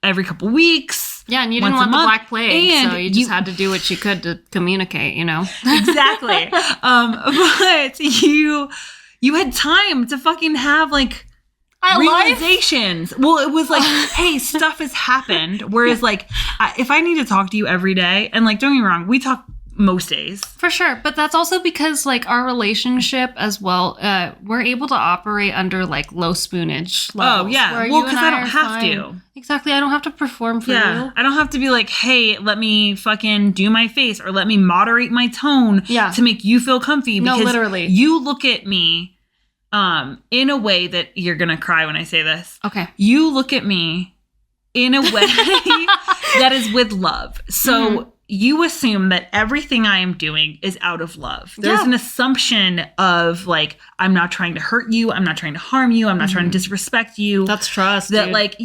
every couple weeks. Yeah, and you didn't want the Black Plague, so you just had to do what you could to communicate, you know? Exactly. But you had time to fucking have like realizations. Well, it was like, hey, stuff has happened. Whereas like, if I need to talk to you every day, and like, don't get me wrong, we talk most days. For sure. But that's also because like our relationship as well, we're able to operate under like low spoonage levels. Oh, yeah. Well, because I don't have to. Exactly. I don't have to perform for you. I don't have to be like, hey, let me fucking do my face or let me moderate my tone to make you feel comfy. Because no, literally. You look at me in a way that you're going to cry when I say this. Okay. You look at me in a way that is with love. So you assume that everything I am doing is out of love. There's an assumption of like, I'm not trying to hurt you. I'm not trying to harm you. I'm not trying to disrespect you. That's trust. That dude. like,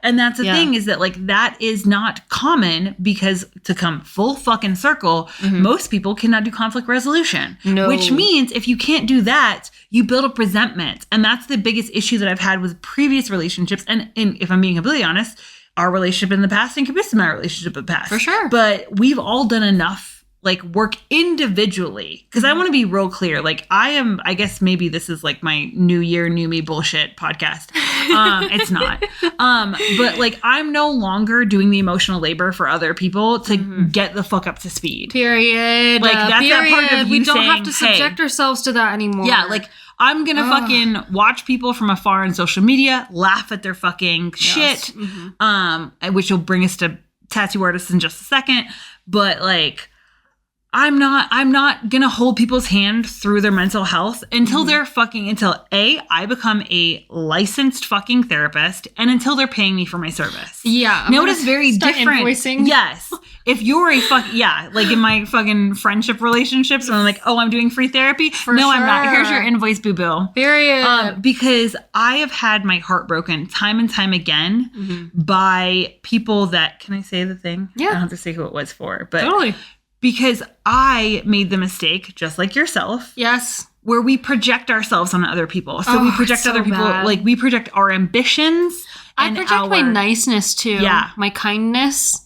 and that's the thing is that like, that is not common because to come full fucking circle, most people cannot do conflict resolution. No. Which means if you can't do that, you build up resentment. And that's the biggest issue that I've had with previous relationships. And if I'm being completely honest, our relationship in the past and compared to my relationship in the past. For sure. But we've all done enough like work individually. Because I want to be real clear. Like I guess maybe this is like my new year, new me bullshit podcast. It's not. But like I'm no longer doing the emotional labor for other people to get the fuck up to speed. Period. Like that's that part of you we don't saying, have to subject ourselves to that anymore. Yeah, like I'm going to fucking watch people from afar on social media, laugh at their fucking shit, which will bring us to tattoo artists in just a second. But like, I'm not going to hold people's hand through their mental health until until I become a licensed fucking therapist and until they're paying me for my service. Yeah. Notice very different. Invoicing. Yes. If you're a like in my fucking friendship relationships, when I'm like, oh, I'm doing free therapy. I'm not. Here's your invoice, boo-boo. Period. Because I have had my heart broken time and time again by people that, can I say the thing? Yeah. I don't have to say who it was for, but totally. Because I made the mistake, just like yourself. Yes. Where we project ourselves on other people. So we project other people, like we project our ambitions. I project my niceness too. Yeah. My kindness.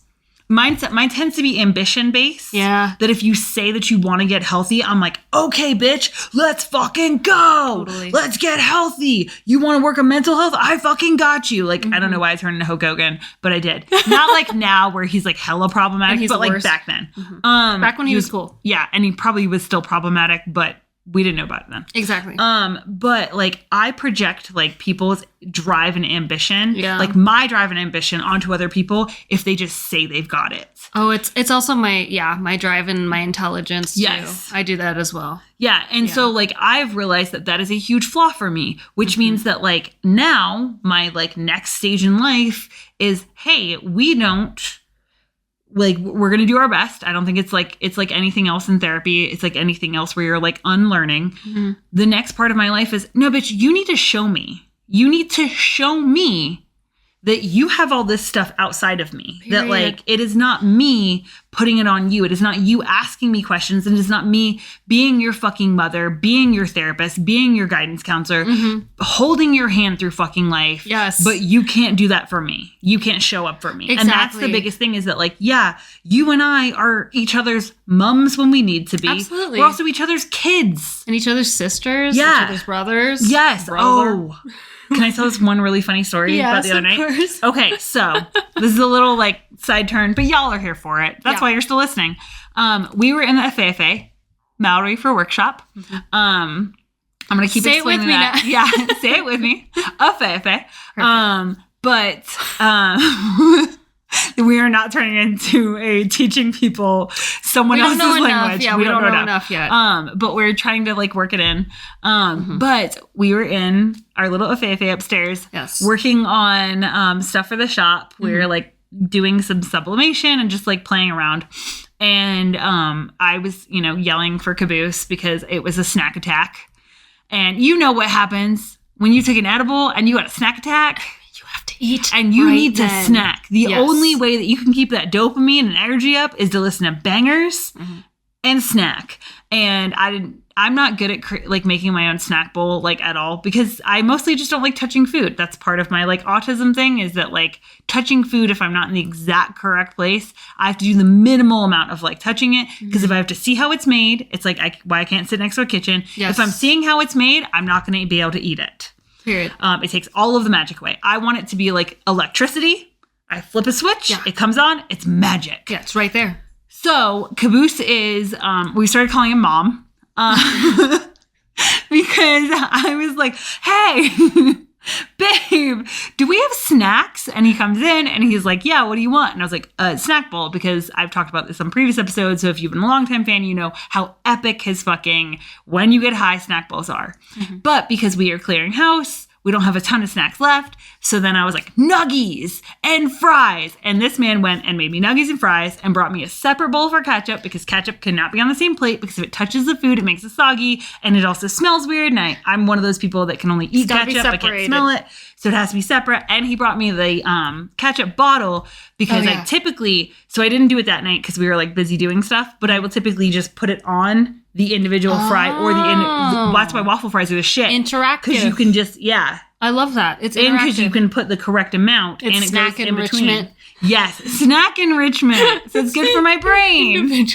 Mine tends to be ambition based. Yeah. That if you say that you want to get healthy, I'm like, okay, bitch, let's fucking go. Totally. Let's get healthy. You want to work on mental health? I fucking got you. Like, I don't know why I turned into Hulk Hogan, but I did. Not like now where he's like hella problematic, but like back then. Back when he was cool. Yeah. And he probably was still problematic, but we didn't know about it then. Exactly. But like I project like people's drive and ambition, like my drive and ambition onto other people if they just say they've got it. Oh, it's also my drive and my intelligence too. Yes. I do that as well. Yeah. And so like I've realized that is a huge flaw for me, which means that like now my like next stage in life is, hey, we don't like, we're going to do our best. I don't think it's like anything else in therapy. It's like anything else where you're like unlearning. The next part of my life is, no, bitch, you need to show me. You need to show me that you have all this stuff outside of me. Period. That like, it is not me putting it on you. It is not you asking me questions. And it is not me being your fucking mother, being your therapist, being your guidance counselor, holding your hand through fucking life. Yes. But you can't do that for me. You can't show up for me. Exactly. And that's the biggest thing is that like, yeah, you and I are each other's mums when we need to be. Absolutely. We're also each other's kids. And each other's sisters. Yeah. Each other's brothers. Yes. Brother. Oh. Can I tell this one really funny story about the other night? Course. Okay, so this is a little like side turn, but y'all are here for it. That's why you're still listening. We were in the FAFA, Maori for workshop. I'm going to keep say explaining that. It with me now. Yeah, say it with me. FAFA. We are not turning into a teaching people someone else's language. Yeah, we don't know enough yet. But we're trying to like work it in. But we were in our little afefe upstairs, working on stuff for the shop. We were like doing some sublimation and just like playing around. And I was, yelling for Caboose because it was a snack attack. And you know what happens when you take an edible and you got a snack attack? Eat and you need to snack. The only way that you can keep that dopamine and energy up is to listen to bangers and snack. And I'm not good at like making my own snack bowl like at all because I mostly just don't like touching food. That's part of my like autism thing is that like touching food, if I'm not in the exact correct place, I have to do the minimal amount of like touching it because if I have to see how it's made, it's like why I can't sit next to a kitchen. If I'm seeing how it's made, I'm not going to be able to eat it. Period. It takes all of the magic away. I want it to be like electricity. I flip a switch. Yeah. It comes on. It's magic. Yeah, it's right there. So Caboose is, we started calling him Mom because I was like, hey, babe, do we have snacks? And he comes in and he's like, yeah, what do you want? And I was like, snack bowl, because I've talked about this on previous episodes. So if you've been a longtime fan, you know how epic his fucking when you get high snack bowls are. Mm-hmm. But because we are clearing house, we don't have a ton of snacks left. So then I was like, nuggies and fries. And this man went and made me nuggies and fries and brought me a separate bowl for ketchup, because ketchup cannot be on the same plate, because if it touches the food, it makes it soggy and it also smells weird. And I'm one of those people that can only eat ketchup. I can't smell it. So it has to be separate. And he brought me the ketchup bottle, because I typically, so I didn't do it that night because we were like busy doing stuff, but I will typically just put it on the individual fry, or that's why waffle fries are the shit. Interactive. Because you can just, I love that. It's interactive. And because you can put the correct amount. It's and it snack goes enrichment. In between. Yes, snack enrichment. So it's good for my brain.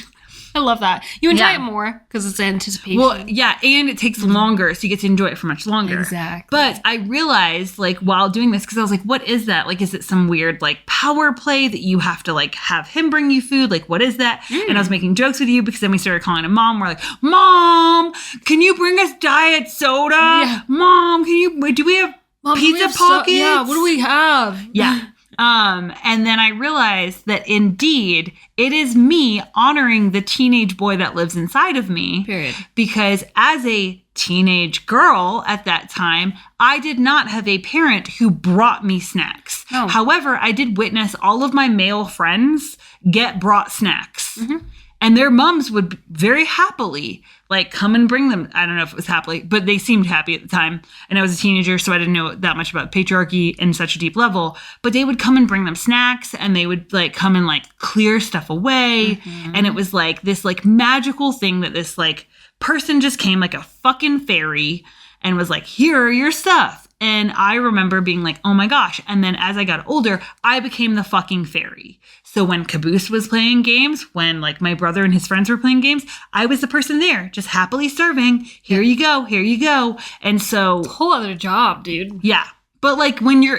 I love that. You enjoy it more because it's anticipation. Well, yeah, and it takes longer, so you get to enjoy it for much longer. Exactly. But I realized, like, while doing this, because I was like, what is that? Like, is it some weird, like, power play that you have to, like, have him bring you food? Like, what is that? And I was making jokes with you, because then we started calling him Mom. We're like, Mom, can you bring us diet soda? Yeah. Mom, do we have pizza pockets? What do we have? Yeah. And then I realized that indeed it is me honoring the teenage boy that lives inside of me. Period. Because as a teenage girl at that time, I did not have a parent who brought me snacks. Oh. However, I did witness all of my male friends get brought snacks. Mm-hmm. And their moms would very happily, like, come and bring them. I don't know if it was happily, but they seemed happy at the time. And I was a teenager, so I didn't know that much about patriarchy in such a deep level. But they would come and bring them snacks, and they would, like, come and, like, clear stuff away. Mm-hmm. And it was, like, this, like, magical thing that this, like, person just came like a fucking fairy and was like, here are your stuff. And I remember being like, oh my gosh. And then as I got older, I became the fucking fairy. So when Caboose was playing games, when like my brother and his friends were playing games, I was the person there, just happily serving. Here you go. Here you go. And so it's a whole other job, dude. Yeah. But like when you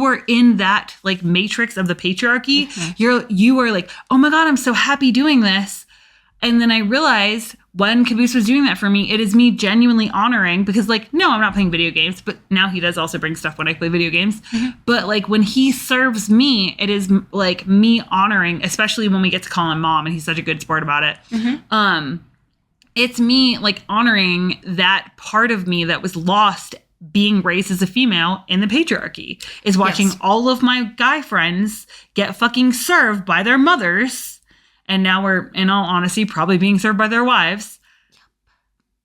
are in that like matrix of the patriarchy, mm-hmm. you are like, oh my God, I'm so happy doing this. And then I realized when Caboose was doing that for me, it is me genuinely honoring, because like, no, I'm not playing video games, but now he does also bring stuff when I play video games. Mm-hmm. But like when he serves me, it is like me honoring, especially when we get to call him Mom and he's such a good sport about it. Mm-hmm. It's me like honoring that part of me that was lost being raised as a female in the patriarchy, is watching all of my guy friends get fucking served by their mothers. And now we're, in all honesty, probably being served by their wives. Yep.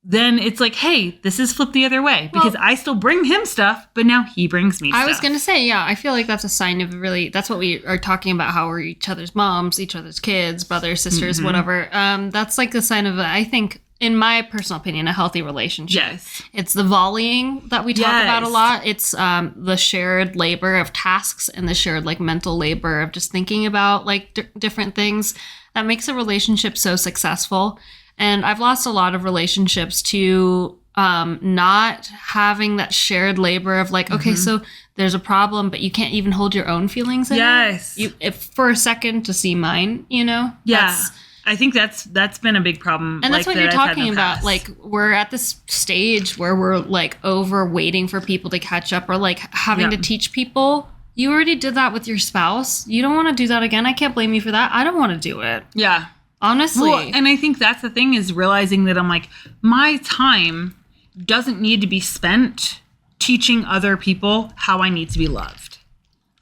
Then it's like, hey, this is flipped the other way. Because I still bring him stuff, but now he brings me stuff. I was going to say, yeah, I feel like that's a sign of really, that's what we are talking about, how we're each other's moms, each other's kids, brothers, sisters, mm-hmm. whatever. That's like the sign of, I think, in my personal opinion, a healthy relationship. Yes. It's the volleying that we talk about a lot. It's the shared labor of tasks and the shared like mental labor of just thinking about like different things that makes a relationship so successful. And I've lost a lot of relationships to not having that shared labor of like, okay, so there's a problem, but you can't even hold your own feelings in it. If for a second to see mine, you know? Yeah. I think that's been a big problem. And that's what you're talking about. Like, we're at this stage where we're like over waiting for people to catch up, or like having to teach people. You already did that with your spouse. You don't want to do that again. I can't blame you for that. I don't want to do it. Yeah. Honestly. Well, and I think that's the thing, is realizing that I'm like, my time doesn't need to be spent teaching other people how I need to be loved.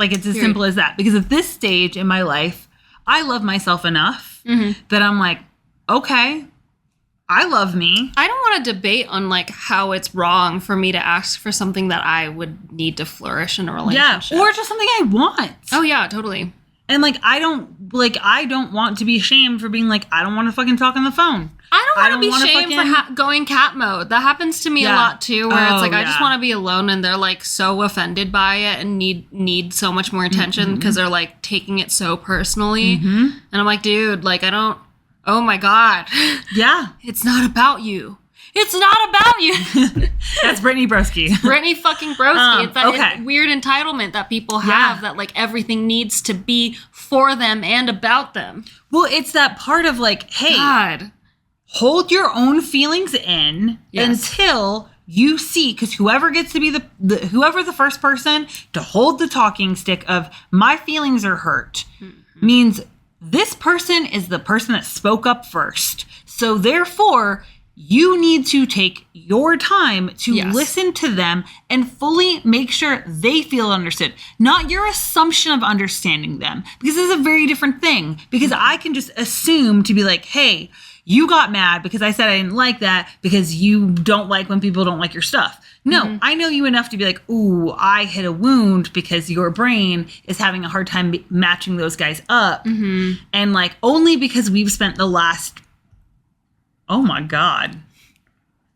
Like, it's as simple as that. Because at this stage in my life, I love myself enough that I'm like, okay, I love me. I don't want to debate on like how it's wrong for me to ask for something that I would need to flourish in a relationship. Yeah, or just something I want. Oh yeah, totally. And like I don't want to be shamed for being like, I don't want to fucking talk on the phone. I don't want to be shamed for going cat mode. That happens to me a lot too, where it's like I just want to be alone, and they're like so offended by it and need so much more attention because they're like taking it so personally. And I'm like, dude, like I don't. Oh my God. Yeah. It's not about you. It's not about you. That's Brittany Broski. Brittany fucking Broski. It's that weird entitlement that people have that like everything needs to be for them and about them. Well, it's that part of like, hey, God. Hold your own feelings in until you see, because whoever gets to be whoever the first person to hold the talking stick of my feelings are hurt means this person is the person that spoke up first. So therefore, you need to take your time to listen to them and fully make sure they feel understood. Not your assumption of understanding them. Because this is a very different thing. Because I can just assume to be like, hey, you got mad because I said I didn't like that because you don't like when people don't like your stuff. No, I know you enough to be like, ooh, I hit a wound because your brain is having a hard time matching those guys up. And like, only because we've spent the last, oh my God,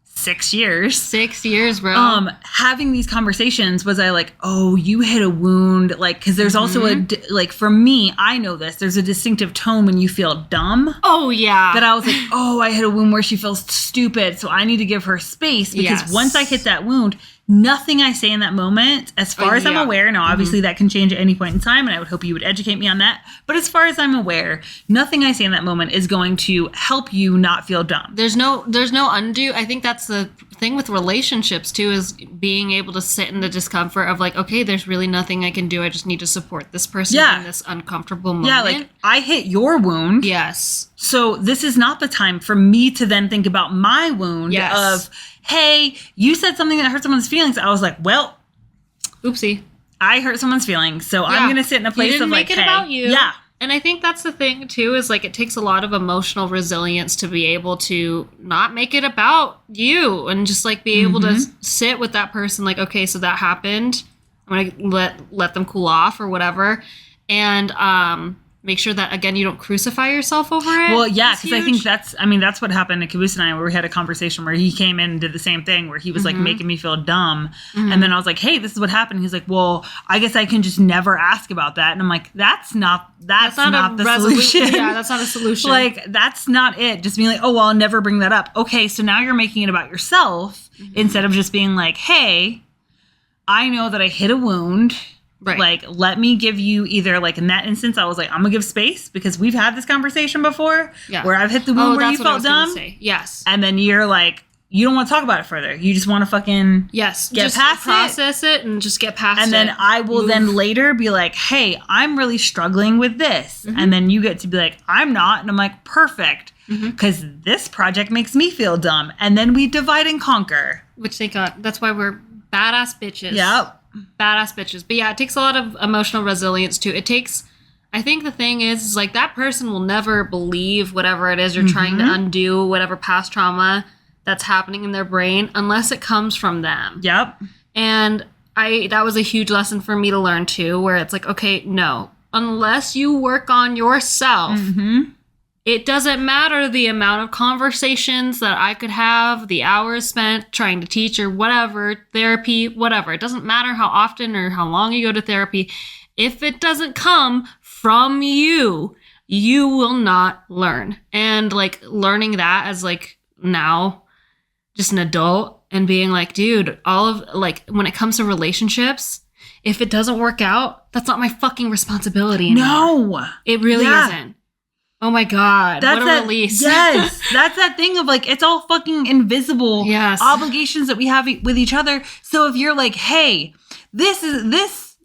6 years. 6 years, bro. Having these conversations was I like, oh, you hit a wound. Like, because there's also like, for me, I know this. There's a distinctive tone when you feel dumb. Oh, yeah. That I was like, oh, I hit a wound where she feels stupid. So I need to give her space because once I hit that wound, nothing I say in that moment, as far as I'm aware, now obviously that can change at any point in time, and I would hope you would educate me on that. But as far as I'm aware, nothing I say in that moment is going to help you not feel dumb. There's no undo. I think that's the thing with relationships too, is being able to sit in the discomfort of like, okay, there's really nothing I can do. I just need to support this person in this uncomfortable moment. Yeah, like I hit your wound. Yes. So this is not the time for me to then think about my wound of, hey, you said something that hurt someone's feelings. I was like, well, oopsie, I hurt someone's feelings. So I'm going to sit in a place of like, make it about you. Yeah. And I think that's the thing too, is like, it takes a lot of emotional resilience to be able to not make it about you and just like be able to sit with that person. Like, okay, so that happened. I'm going to let them cool off or whatever. And, make sure that, again, you don't crucify yourself over it. Well, yeah, because I think that's what happened to Caboose and I, where we had a conversation where he came in and did the same thing, where he was like making me feel dumb. And then I was like, hey, this is what happened. He's like, well, I guess I can just never ask about that. And I'm like, that's not the solution. Yeah, that's not a solution. Like, that's not it. Just being like, oh, well, I'll never bring that up. Okay, so now you're making it about yourself instead of just being like, hey, I know that I hit a wound. Right. Like, let me give you either, like, in that instance, I was like, I'm going to give space because we've had this conversation before where I've hit the wound where you felt dumb. Yes. And then you're like, you don't want to talk about it further. You just want to fucking get past process it and just get past it. And then I will then later be like, hey, I'm really struggling with this. And then you get to be like, I'm not. And I'm like, perfect. Because this project makes me feel dumb. And then we divide and conquer. Which they got. That's why we're badass bitches. Yep. Badass bitches. But yeah, it takes a lot of emotional resilience too. I think the thing is like, that person will never believe whatever it is you're trying to undo, whatever past trauma that's happening in their brain, unless it comes from them. Yep. And that was a huge lesson for me to learn too, where it's like, okay, no, unless you work on yourself, it doesn't matter the amount of conversations that I could have, the hours spent trying to teach or whatever, therapy, whatever. It doesn't matter how often or how long you go to therapy. If it doesn't come from you, you will not learn. And like learning that as like now, just an adult and being like, dude, all of like when it comes to relationships, if it doesn't work out, that's not my fucking responsibility anymore. No. It really isn't. Oh my God. What a release. Yes. That's that thing of like, it's all fucking invisible obligations that we have with each other. So if you're like, hey, this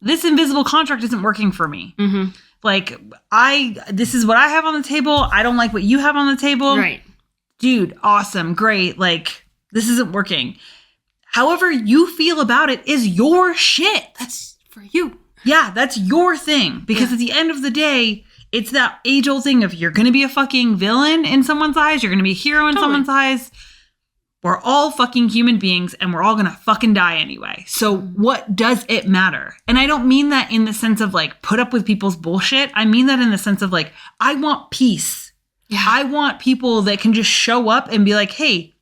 invisible contract isn't working for me. Like this is what I have on the table. I don't like what you have on the table. Right. Dude, awesome. Great. Like this isn't working. However you feel about it is your shit. That's for you. Yeah. That's your thing. Because at the end of the day, it's that age-old thing of you're going to be a fucking villain in someone's eyes. You're going to be a hero in someone's eyes. We're all fucking human beings and we're all going to fucking die anyway. So what does it matter? And I don't mean that in the sense of like put up with people's bullshit. I mean that in the sense of like, I want peace. Yeah. I want people that can just show up and be like, hey,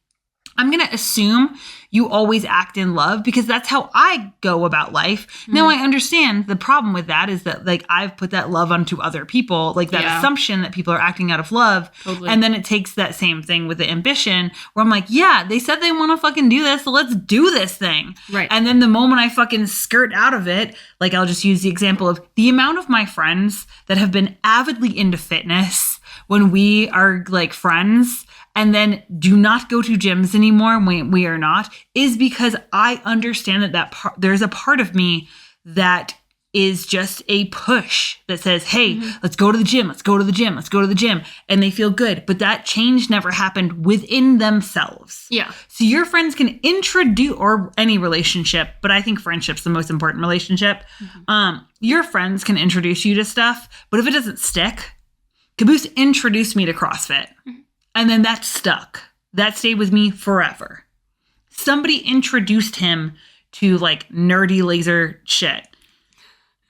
I'm going to assume you always act in love because that's how I go about life. Mm-hmm. Now, I understand the problem with that is that, like, I've put that love onto other people, like that assumption that people are acting out of love. Totally. And then it takes that same thing with the ambition where I'm like, yeah, they said they want to fucking do this, so let's do this thing. Right. And then the moment I fucking skirt out of it, like, I'll just use the example of the amount of my friends that have been avidly into fitness when we are, like, friends and then do not go to gyms anymore when we are not, is because I understand that there's a part of me that is just a push that says, hey, let's go to the gym, let's go to the gym, let's go to the gym. And they feel good. But that change never happened within themselves. Yeah. So your friends can introduce, or any relationship, but I think friendship's the most important relationship. Your friends can introduce you to stuff, but if it doesn't stick, Caboose introduced me to CrossFit. And then that stuck. That stayed with me forever. Somebody introduced him to, like, nerdy laser shit.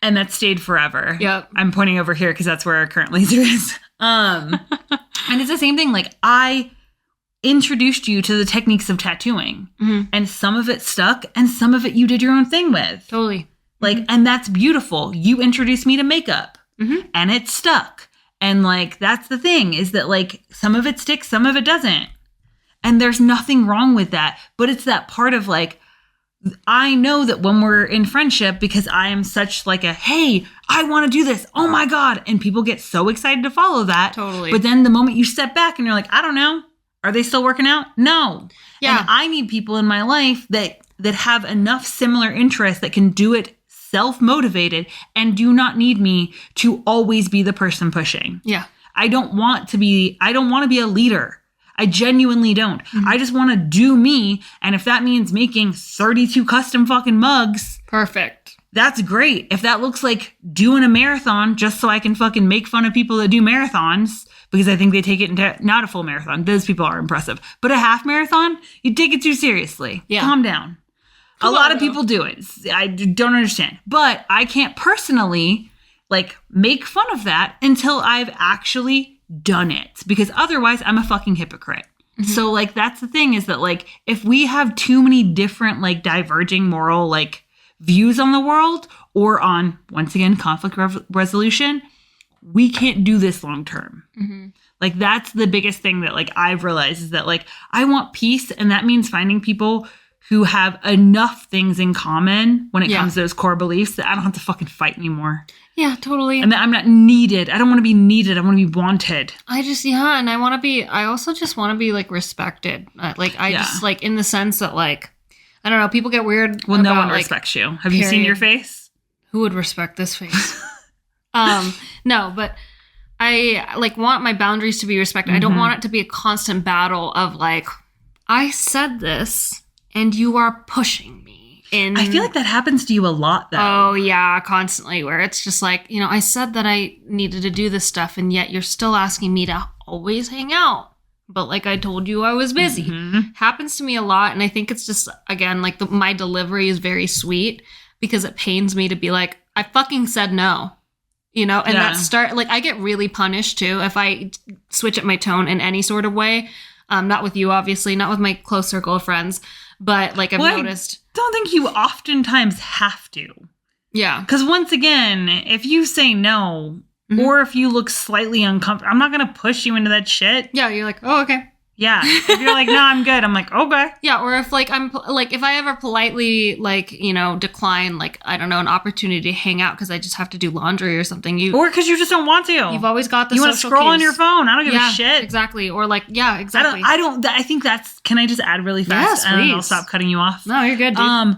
And that stayed forever. Yep. I'm pointing over here because that's where our current laser is. And it's the same thing. Like, I introduced you to the techniques of tattooing. And some of it stuck and some of it you did your own thing with. Totally. Like, and that's beautiful. You introduced me to makeup and it stuck. And, like, that's the thing is that, like, some of it sticks, some of it doesn't. And there's nothing wrong with that. But it's that part of, like, I know that when we're in friendship, because I am such, like, a, hey, I want to do this. Oh, my God. And people get so excited to follow that. Totally. But then the moment you step back and you're like, I don't know. Are they still working out? No. Yeah. And I need people in my life that have enough similar interests that can do it self-motivated and do not need me to always be the person pushing. Yeah. I don't want to be a leader. I genuinely don't. I just want to do me. And if that means making 32 custom fucking mugs, perfect. That's great. If that looks like doing a marathon just so I can fucking make fun of people that do marathons, because I think they take it into not a full marathon. Those people are impressive. But a half marathon, you take it too seriously. Yeah. Calm down. A lot of people do it. I don't understand. But I can't personally, like, make fun of that until I've actually done it. Because otherwise, I'm a fucking hypocrite. So, like, that's the thing is that, like, if we have too many different, like, diverging moral, like, views on the world or on, once again, conflict resolution, we can't do this long term. Like, that's the biggest thing that, like, I've realized is that, like, I want peace. And that means finding people who have enough things in common when it comes to those core beliefs that I don't have to fucking fight anymore. Yeah, totally. And that I'm not needed. I don't want to be needed. I want to be wanted. And I also just want to be, like, respected. Just, like, in the sense that, like, I don't know, people get weird. Well, no one respects you. Have you seen your face? Who would respect this face? No, but I, like, want my boundaries to be respected. I don't want it to be a constant battle of, like, I said this and you are pushing me in. I feel like that happens to you a lot, though. Oh, yeah, constantly, where it's just like, you know, I said that I needed to do this stuff, and yet you're still asking me to always hang out. But, like, I told you I was busy. Happens to me a lot, and I think it's just, again, like, my delivery is very sweet because it pains me to be like, I fucking said no. You know, and I get really punished, too, if I switch up my tone in any sort of way. Not with you, obviously, not with my close circle of friends. But, like, I've noticed. I don't think you oftentimes have to. Yeah. Because once again, if you say no, or if you look slightly uncomfortable, I'm not going to push you into that shit. Yeah, you're like, oh, okay. Yeah. If you're like, no, I'm good. I'm like, okay. Yeah, or if, like, if I ever politely, like, you know, decline, like, I don't know, an opportunity to hang out because I just have to do laundry or something. Or because you just don't want to. You've always got the You social want to scroll cues on your phone. I don't give a shit. Exactly. Or, like, yeah, exactly. I think that's, can I just add really fast? Yes, please. And I'll stop cutting you off. No, you're good, dude.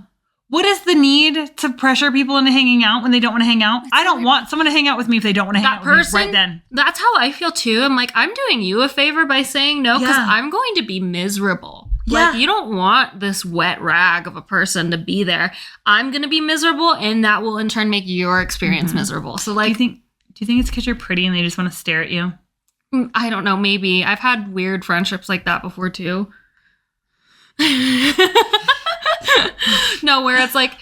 What is the need to pressure people into hanging out when they don't want to hang out? I don't want someone to hang out with me if they don't want to hang out with me right then. That's how I feel too. I'm like, I'm doing you a favor by saying no because I'm going to be miserable. Yeah. Like, you don't want this wet rag of a person to be there. I'm going to be miserable, and that will in turn make your experience miserable. So, like, do you think it's because you're pretty and they just want to stare at you? I don't know. Maybe. I've had weird friendships like that before too. No, where it's like,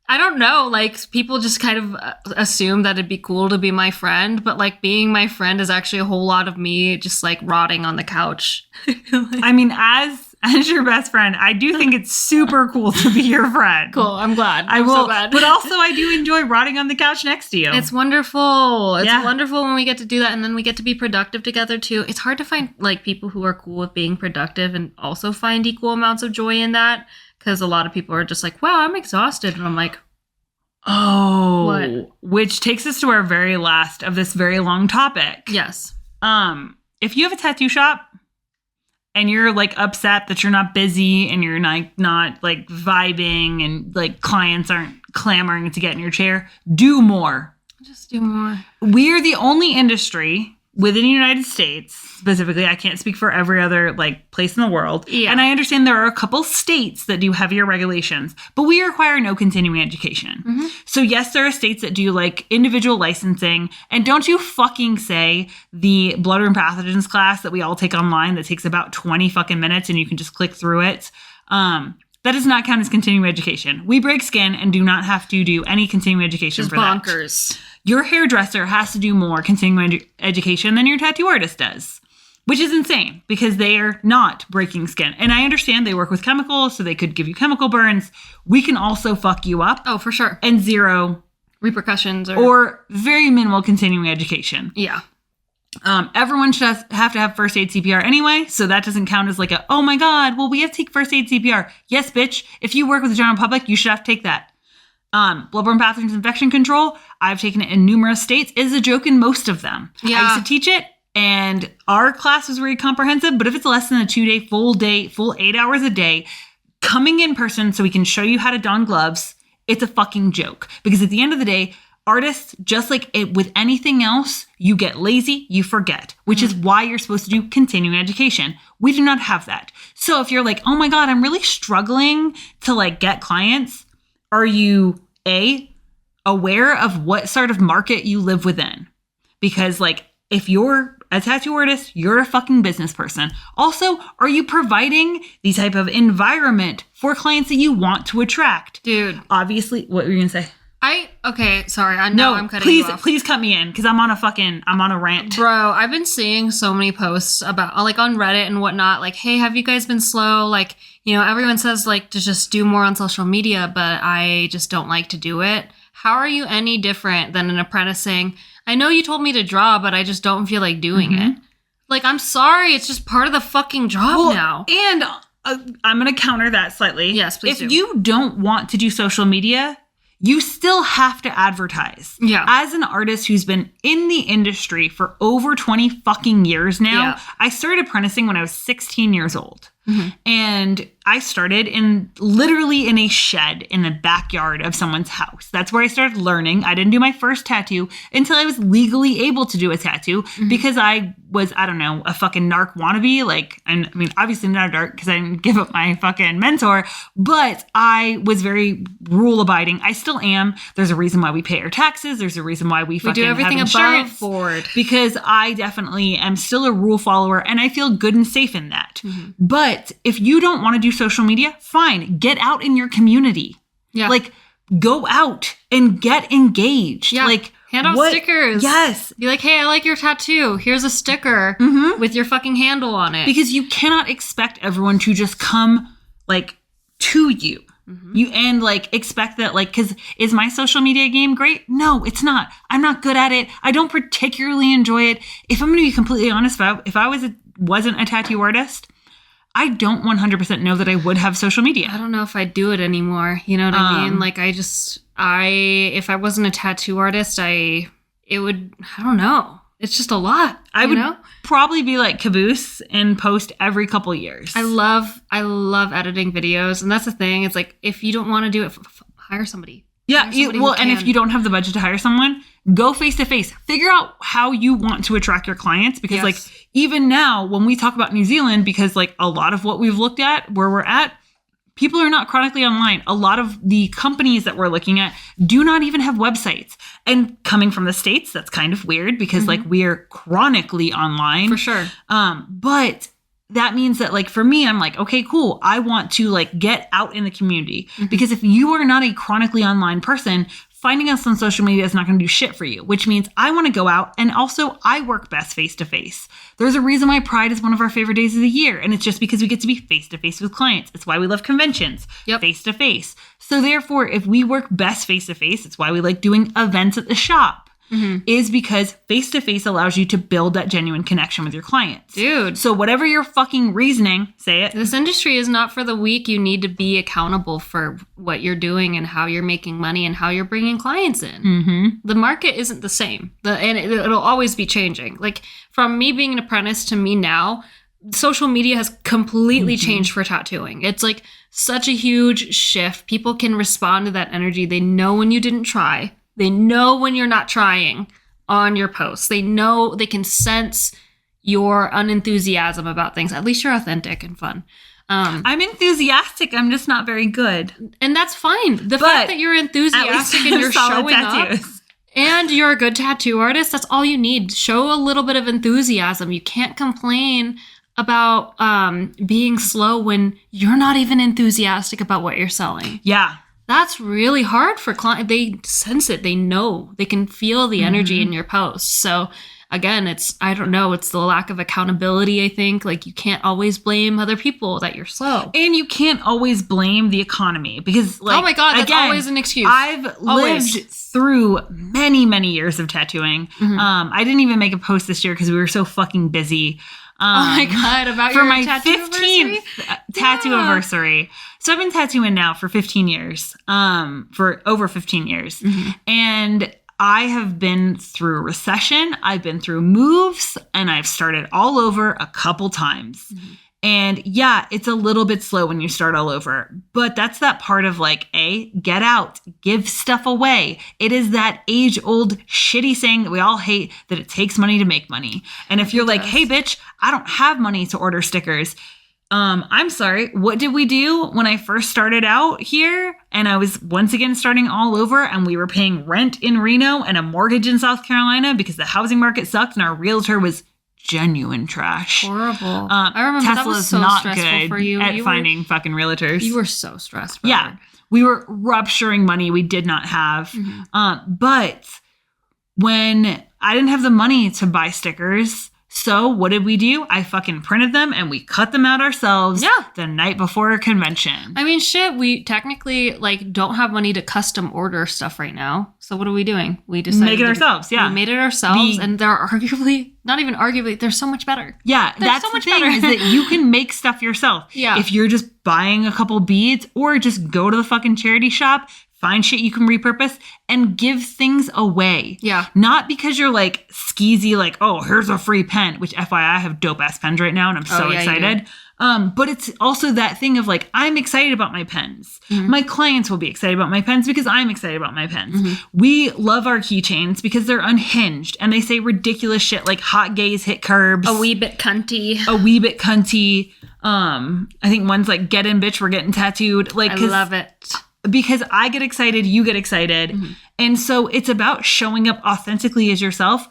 I don't know. Like, people just kind of assume that it'd be cool to be my friend, but like being my friend is actually a whole lot of me just like rotting on the couch. I mean, as your best friend, I do think it's super cool to be your friend. Cool. I'm glad. I'm so glad. But also, I do enjoy rotting on the couch next to you. It's wonderful. It's wonderful when we get to do that, and then we get to be productive together too. It's hard to find like people who are cool with being productive and also find equal amounts of joy in that, because a lot of people are just like, wow, I'm exhausted. And I'm like, oh, what? Which takes us to our very last of this very long topic. Yes. If you have a tattoo shop and you're like upset that you're not busy and you're not like vibing and like clients aren't clamoring to get in your chair, do more. Just do more. We're the only industry within the United States, specifically, I can't speak for every other like place in the world. Yeah. And I understand there are a couple states that do heavier regulations, but we require no continuing education. Mm-hmm. So yes, there are states that do like individual licensing. And don't you fucking say the bloodborne pathogens class that we all take online that takes about 20 fucking minutes and you can just click through it. That does not count as continuing education. We break skin and do not have to do any continuing education just for that. Bonkers. Your hairdresser has to do more continuing education than your tattoo artist does, which is insane because they are not breaking skin. And I understand they work with chemicals, so they could give you chemical burns. We can also fuck you up. Oh, for sure. And zero repercussions or very minimal continuing education. Yeah. Everyone should have to have first aid CPR anyway, so that doesn't count as like a, oh my God, well, we have to take first aid CPR. Yes, bitch. If you work with the general public, you should have to take that. Bloodborne pathogens infection control, I've taken it in numerous states. It is a joke in most of them. Yeah. I used to teach it, and our class was very comprehensive, but if it's less than a 2-day, full 8 hours a day, coming in person so we can show you how to don gloves, it's a fucking joke. Because at the end of the day, artists, just like with anything else, you get lazy, you forget, which is why you're supposed to do continuing education. We do not have that. So if you're like, oh my God, I'm really struggling to like get clients, are you aware of what sort of market you live within? Because like, if you're a tattoo artist, you're a fucking business person. Also, are you providing the type of environment for clients that you want to attract? Dude. Obviously, what were you going to say? Okay, sorry. I know I'm cutting you off. Please cut me in because I'm on a rant. Bro, I've been seeing so many posts about like on Reddit and whatnot, like, hey, have you guys been slow? Like, you know, everyone says like to just do more on social media, but I just don't like to do it. How are you any different than an apprentice saying, I know you told me to draw, but I just don't feel like doing it. Like, I'm sorry. It's just part of the fucking job now. And I'm going to counter that slightly. Yes, please do. If you don't want to do social media, you still have to advertise. Yeah. As an artist who's been in the industry for over 20 fucking years now, I started apprenticing when I was 16 years old. Mm-hmm. And I started literally in a shed in the backyard of someone's house. That's where I started learning. I didn't do my first tattoo until I was legally able to do a tattoo because I was, I don't know, a fucking narc wannabe. Like, I mean, obviously not a narc because I didn't give up my fucking mentor, but I was very rule abiding. I still am. There's a reason why we pay our taxes. There's a reason why we fucking do everything have insurance above board. Because I definitely am still a rule follower and I feel good and safe in that. Mm-hmm. But if you don't want to do social media, fine. Get out in your community. Yeah. Like, go out and get engaged. Yeah. Like, hand out stickers. Yes. Be like, hey, I like your tattoo. Here's a sticker with your fucking handle on it. Because you cannot expect everyone to just come, like, to you. You and like expect that, like, because is my social media game great? No, it's not. I'm not good at it. I don't particularly enjoy it. If I'm going to be completely honest, if I wasn't a tattoo artist, I don't 100% know that I would have social media. I don't know if I'd do it anymore. You know what I mean? Like, if I wasn't a tattoo artist, I don't know. It's just a lot. I would probably be like Caboose and post every couple years. I love editing videos. And that's the thing. It's like, if you don't want to do it, hire somebody. Yeah. And if you don't have the budget to hire someone, go face to face. Figure out how you want to attract your clients. Because like, even now when we talk about New Zealand, because like a lot of what we've looked at where we're at, people are not chronically online. A lot of the companies that we're looking at do not even have websites. And coming from the States, that's kind of weird because like we're chronically online. For sure. But that means that like for me, I'm like, okay, cool. I want to like get out in the community because if you are not a chronically online person, finding us on social media is not going to do shit for you, which means I want to go out. And also I work best face to face. There's a reason why Pride is one of our favorite days of the year. And it's just because we get to be face to face with clients. It's why we love conventions, face to face. So therefore, if we work best face to face, it's why we like doing events at the shop. Is because face-to-face allows you to build that genuine connection with your clients. Dude. So whatever your fucking reasoning, say it. This industry is not for the weak. You need to be accountable for what you're doing and how you're making money and how you're bringing clients in. The market isn't the same. And it'll always be changing. Like from me being an apprentice to me now, social media has completely changed for tattooing. It's like such a huge shift. People can respond to that energy. They know when you didn't try. They know when you're not trying on your posts. They know, they can sense your unenthusiasm about things. At least you're authentic and fun. I'm enthusiastic. I'm just not very good. And that's fine. The fact that you're enthusiastic and you're showing up and you're a good tattoo artist, that's all you need. Show a little bit of enthusiasm. You can't complain about being slow when you're not even enthusiastic about what you're selling. Yeah. That's really hard for clients. They sense it. They know. They can feel the energy in your posts. So again, I don't know, it's the lack of accountability, I think. Like you can't always blame other people that you're slow. And you can't always blame the economy because like, oh my God, that's always an excuse. I've lived through many, many years of tattooing. I didn't even make a post this year because we were so fucking busy. Oh my God, about for your my tattoo 15th tattoo anniversary. So I've been tattooing now for 15 years, for over 15 years. And I have been through a recession. I've been through moves and I've started all over a couple times. And yeah, it's a little bit slow when you start all over, but that's that part of like, get out, give stuff away. It is that age old shitty saying that we all hate, that it takes money to make money. And if you're like, hey bitch, I don't have money to order stickers. I'm sorry. What did we do when I first started out here? And I was once again starting all over and we were paying rent in Reno and a mortgage in South Carolina because the housing market sucked and our realtor was genuine trash. Horrible. I remember Tesla's that was so not stressful good for you. at finding fucking realtors. You were so stressed. Yeah. We were rupturing money we did not have. But when I didn't have the money to buy stickers, so what did we do? I fucking printed them and we cut them out ourselves the night before a convention. I mean, shit, we technically like don't have money to custom order stuff right now. So what are we doing? We decided make it ourselves. Yeah. We made it ourselves and they're arguably, not even arguably, they're so much better. Yeah. That's so much the thing better. Is that you can make stuff yourself. Yeah. If you're just buying a couple beads or just go to the fucking charity shop, find shit you can repurpose and give things away. Yeah. Not because you're like skeezy, like, oh, here's a free pen, which FYI, I have dope ass pens right now and I'm so excited. But it's also that thing of like, I'm excited about my pens. My clients will be excited about my pens because I'm excited about my pens. We love our keychains because they're unhinged and they say ridiculous shit like hot gays hit curbs. A wee bit cunty. A wee bit cunty. I think one's like, get in bitch, we're getting tattooed. Like, I love it. Because I get excited, you get excited. And so it's about showing up authentically as yourself.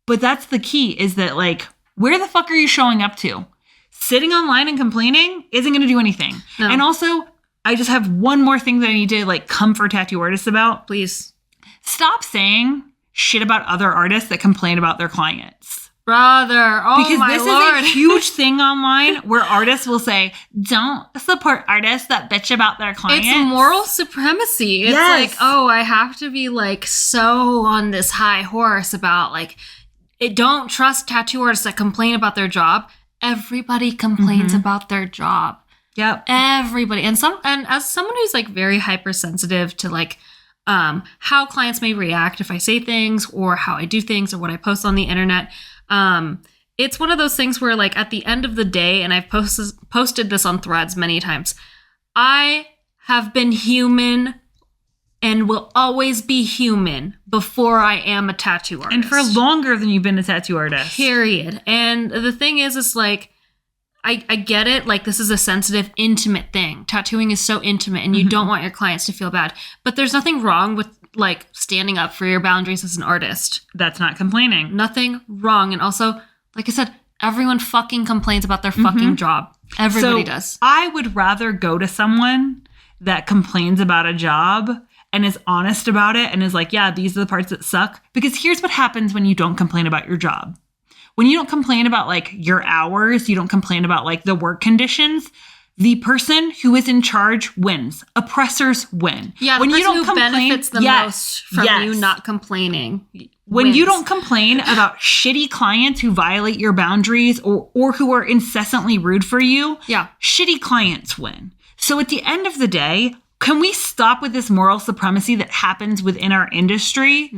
But that's the key is that like, where the fuck are you showing up to? Sitting online and complaining isn't going to do anything. No. And also, I just have one more thing that I need to like comfort tattoo artists about. Please. Stop saying shit about other artists that complain about their clients. Brother, oh because my this Lord. Is a huge thing online where artists will say, don't support artists that bitch about their clients. It's moral supremacy. It's like, oh, I have to be like so on this high horse about like, don't trust tattoo artists that complain about their job. Everybody complains about their job. Yep. Everybody. And as someone who's like very hypersensitive to like how clients may react if I say things or how I do things or what I post on the internet, it's one of those things where like at the end of the day, and I've posted this on Threads many times, I have been human and will always be human before I am a tattoo artist. And for longer than you've been a tattoo artist. Period. And the thing is like, I get it. Like, this is a sensitive, intimate thing. Tattooing is so intimate and you don't want your clients to feel bad. But there's nothing wrong with like standing up for your boundaries as an artist. That's not complaining. Nothing wrong. And also, like I said, Everyone fucking complains about their fucking job. Everybody does. I would rather go to someone that complains about a job and is honest about it and is like, yeah, these are the parts that suck. Because here's what happens when you don't complain about your job. When you don't complain about like your hours, you don't complain about like the work conditions, the person who is in charge wins. Oppressors win. Yeah, when the you person don't who complain, benefits the most from you not complaining when wins. you don't complain about shitty clients who violate your boundaries or who are incessantly rude for you, shitty clients win. So at the end of the day, can we stop with this moral supremacy that happens within our industry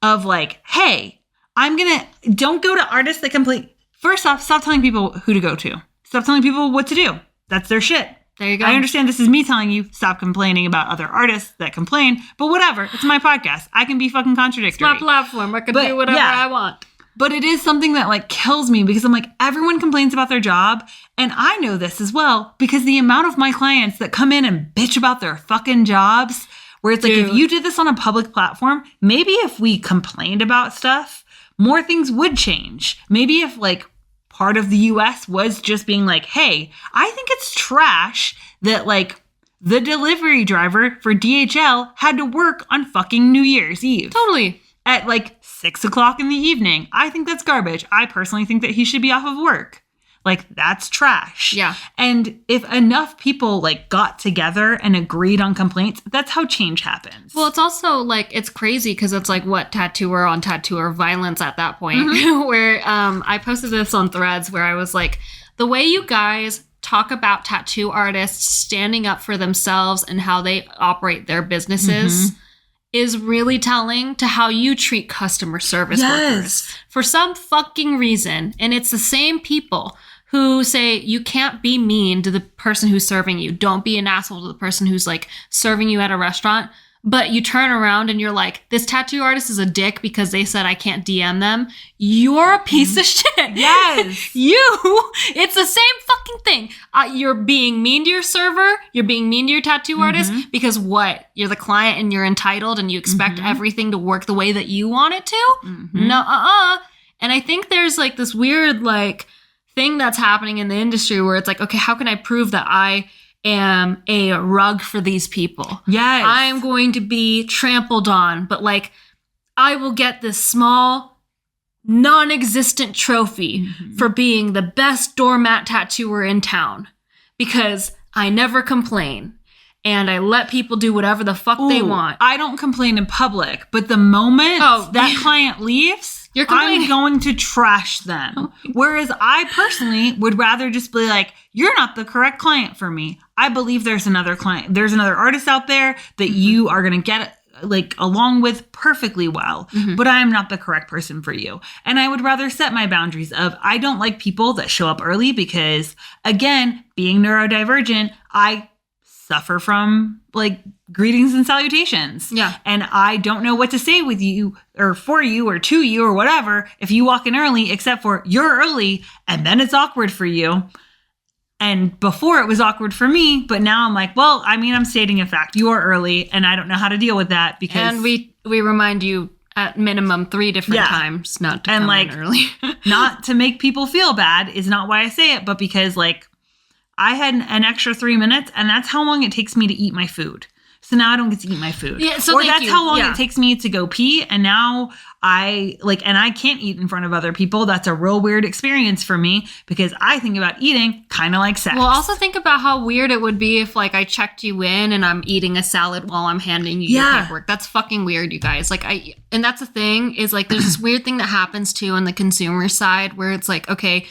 of like, hey, don't go to artists that complain. First off, stop telling people who to go to. Stop telling people what to do. That's their shit. There you go. I understand this is me telling you stop complaining about other artists that complain, but whatever. It's my podcast. I can be fucking contradictory. It's my platform. I can do whatever I want. But it is something that like kills me because I'm like, everyone complains about their job. And I know this as well because the amount of my clients that come in and bitch about their fucking jobs, where it's like, if you did this on a public platform, maybe if we complained about stuff, more things would change. Maybe if like part of the US was just being like, hey, I think it's trash that like the delivery driver for DHL had to work on fucking New Year's Eve. Totally. At like 6 o'clock in the evening. I think that's garbage. I personally think that he should be off of work. Like, that's trash. Yeah. And if enough people like got together and agreed on complaints, that's how change happens. Well, it's also like, it's crazy because it's like what tattooer on tattooer violence at that point where I posted this on Threads where I was like, the way you guys talk about tattoo artists standing up for themselves and how they operate their businesses is really telling to how you treat customer service workers for some fucking reason. And it's the same people who say you can't be mean to the person who's serving you. Don't be an asshole to the person who's like serving you at a restaurant. But you turn around and you're like, this tattoo artist is a dick because they said I can't DM them. You're a piece of shit. Yes. It's the same fucking thing. You're being mean to your server. You're being mean to your tattoo artist because what? You're the client and you're entitled and you expect everything to work the way that you want it to? No, And I think there's like this weird like thing that's happening in the industry where it's like, okay, how can I prove that I am a rug for these people? Yes. I am going to be trampled on, but like I will get this small, non-existent trophy for being the best doormat tattooer in town because I never complain and I let people do whatever the fuck they want. I don't complain in public, but the moment that client leaves, I'm going to trash them. Whereas I personally would rather just be like, you're not the correct client for me. I believe there's another client. There's another artist out there that you are going to get like along with perfectly well, but I am not the correct person for you. And I would rather set my boundaries of I don't like people that show up early because again, being neurodivergent, I suffer from like greetings and salutations. Yeah. And I don't know what to say with you or for you or to you or whatever if you walk in early, except for you're early and then it's awkward for you. And before it was awkward for me, but now I'm like, well, I mean, I'm stating a fact. You are early and I don't know how to deal with that because... And we remind you at minimum 3 different times not to come in early. Not to make people feel bad is not why I say it, but because like I had an extra 3 minutes and that's how long it takes me to eat my food. So now I don't get to eat my food. Yeah, so or that's how long it takes me to go pee. And now I can't eat in front of other people. That's a real weird experience for me because I think about eating kind of like sex. Well, also think about how weird it would be if like I checked you in and I'm eating a salad while I'm handing you your paperwork. That's fucking weird, you guys. Like and that's the thing is like there's this weird thing that happens too on the consumer side where it's like, okay,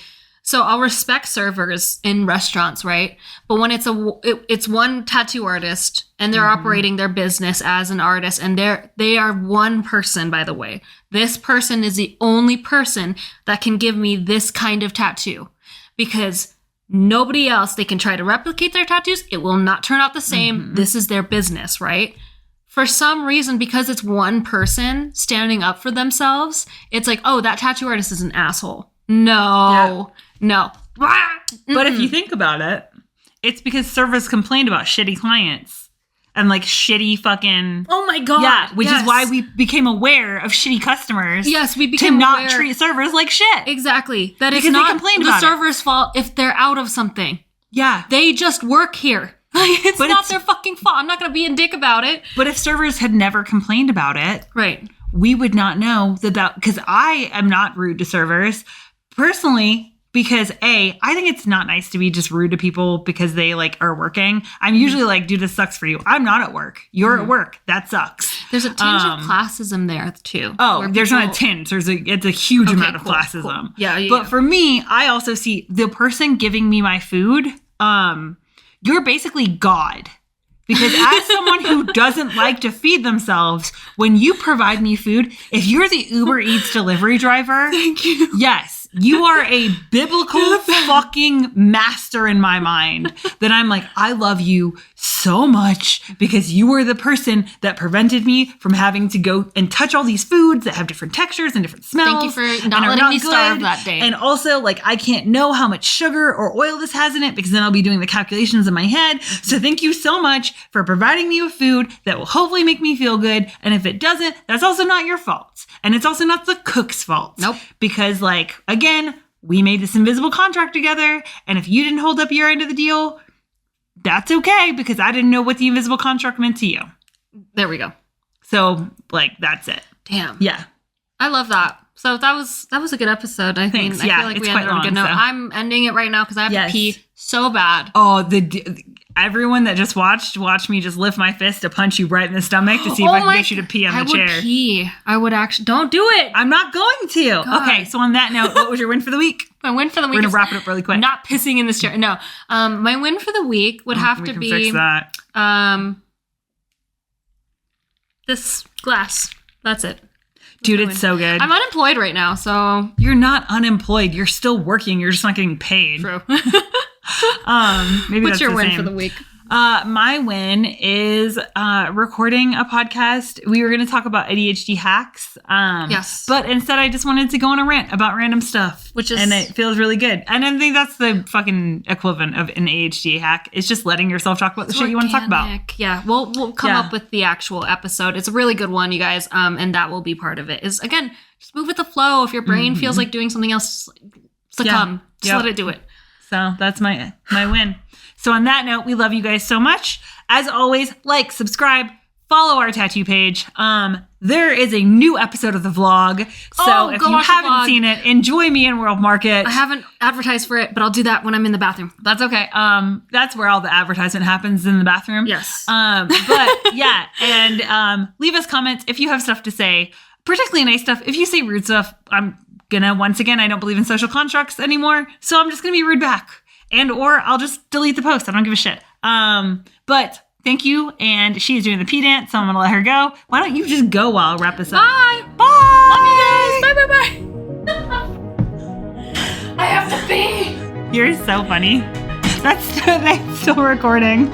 so I'll respect servers in restaurants, right? But when it's one tattoo artist and they're operating their business as an artist and they are one person, by the way. This person is the only person that can give me this kind of tattoo because nobody else, they can try to replicate their tattoos. It will not turn out the same. This is their business, right? For some reason, because it's one person standing up for themselves, it's like, oh, that tattoo artist is an asshole. No. But if you think about it, it's because servers complained about shitty clients. and like shitty fucking. Oh my God. Yeah, which is why we became aware of shitty customers. Yes, we became to not aware. treat servers like shit. Exactly. That Because is not they complained the about it. server's fault if they're out of something. Yeah. They just work here. It's But not it's- their fucking fault. I'm not going to be a dick about it. But if servers had never complained about it, Right. we would not know that, because I am not rude to servers personally, because I think it's not nice to be just rude to people because they like are working. I'm usually like, dude, this sucks for you. I'm not at work. You're at work. That sucks. There's a tinge of classism there too. Oh, there's not a tinge. It's a huge amount of cool, classism. cool. Yeah. But for me, I also see the person giving me my food, you're basically God. Because as someone who doesn't like to feed themselves, when you provide me food, if you're the Uber Eats delivery driver, Thank you. yes, you are a biblical fucking master in my mind. That I'm like, I love you so much because you were the person that prevented me from having to go and touch all these foods that have different textures and different smells. Thank you for and not are letting me starve good. that day. And also, like, I can't know how much sugar or oil this has in it because then I'll be doing the calculations in my head. So thank you so much for providing me with food that will hopefully make me feel good. And if it doesn't, that's also not your fault. And it's also not the cook's fault. Nope. Because, like, again, we made this invisible contract together. And if you didn't hold up your end of the deal, that's okay because I didn't know what the invisible contract meant to you. There we go. So, like, that's it. Damn. Yeah. I love that. So that was a good episode. I Thanks. think. I Yeah, feel like it's we ended quite on a good long, note. so. I'm ending it right now because I have to pee so bad. Oh, everyone that just watched me just lift my fist to punch you right in the stomach to see if I can get you to pee on the chair. I would pee. I would actually. Don't do it. I'm not going to. God. Okay, so on that note, what was your win for the week? My win for the week We're gonna is wrap it up really quick. not pissing in this chair. No. My win for the week would have We to can be fix that. this glass. That's it. Dude, it's so good. I'm unemployed right now, so You're not unemployed. You're still working. You're just not getting paid. true. Maybe What's that's your the win same. for the week? My win is recording a podcast. We were going to talk about ADHD hacks. Yes. But instead, I just wanted to go on a rant about random stuff. And it feels really good. And I think that's the fucking equivalent of an ADHD hack. It's just letting yourself talk about the shit you want to talk about. Organic. Yeah. We'll come up with the actual episode. It's a really good one, you guys. And that will be part of it. Is, again, just move with the flow. If your brain feels like doing something else, succumb. Just let it do it. So that's my win. So on that note, we love you guys so much. As always, like, subscribe, follow our tattoo page. There is a new episode of the vlog. So if you haven't seen it, enjoy me in World Market. I haven't advertised for it, but I'll do that when I'm in the bathroom. That's okay. That's where all the advertisement happens, in the bathroom. Yes. But yeah, and leave us comments if you have stuff to say, particularly nice stuff. If you say rude stuff, I'm gonna, once again, I don't believe in social constructs anymore, so I'm just gonna be rude back. Or I'll just delete the post. I don't give a shit. But thank you. And she is doing the pee dance, so I'm going to let her go. Why don't you just go while I wrap this up? Bye. Bye. Love you guys. Bye. I have to pee. You're so funny. That's still recording.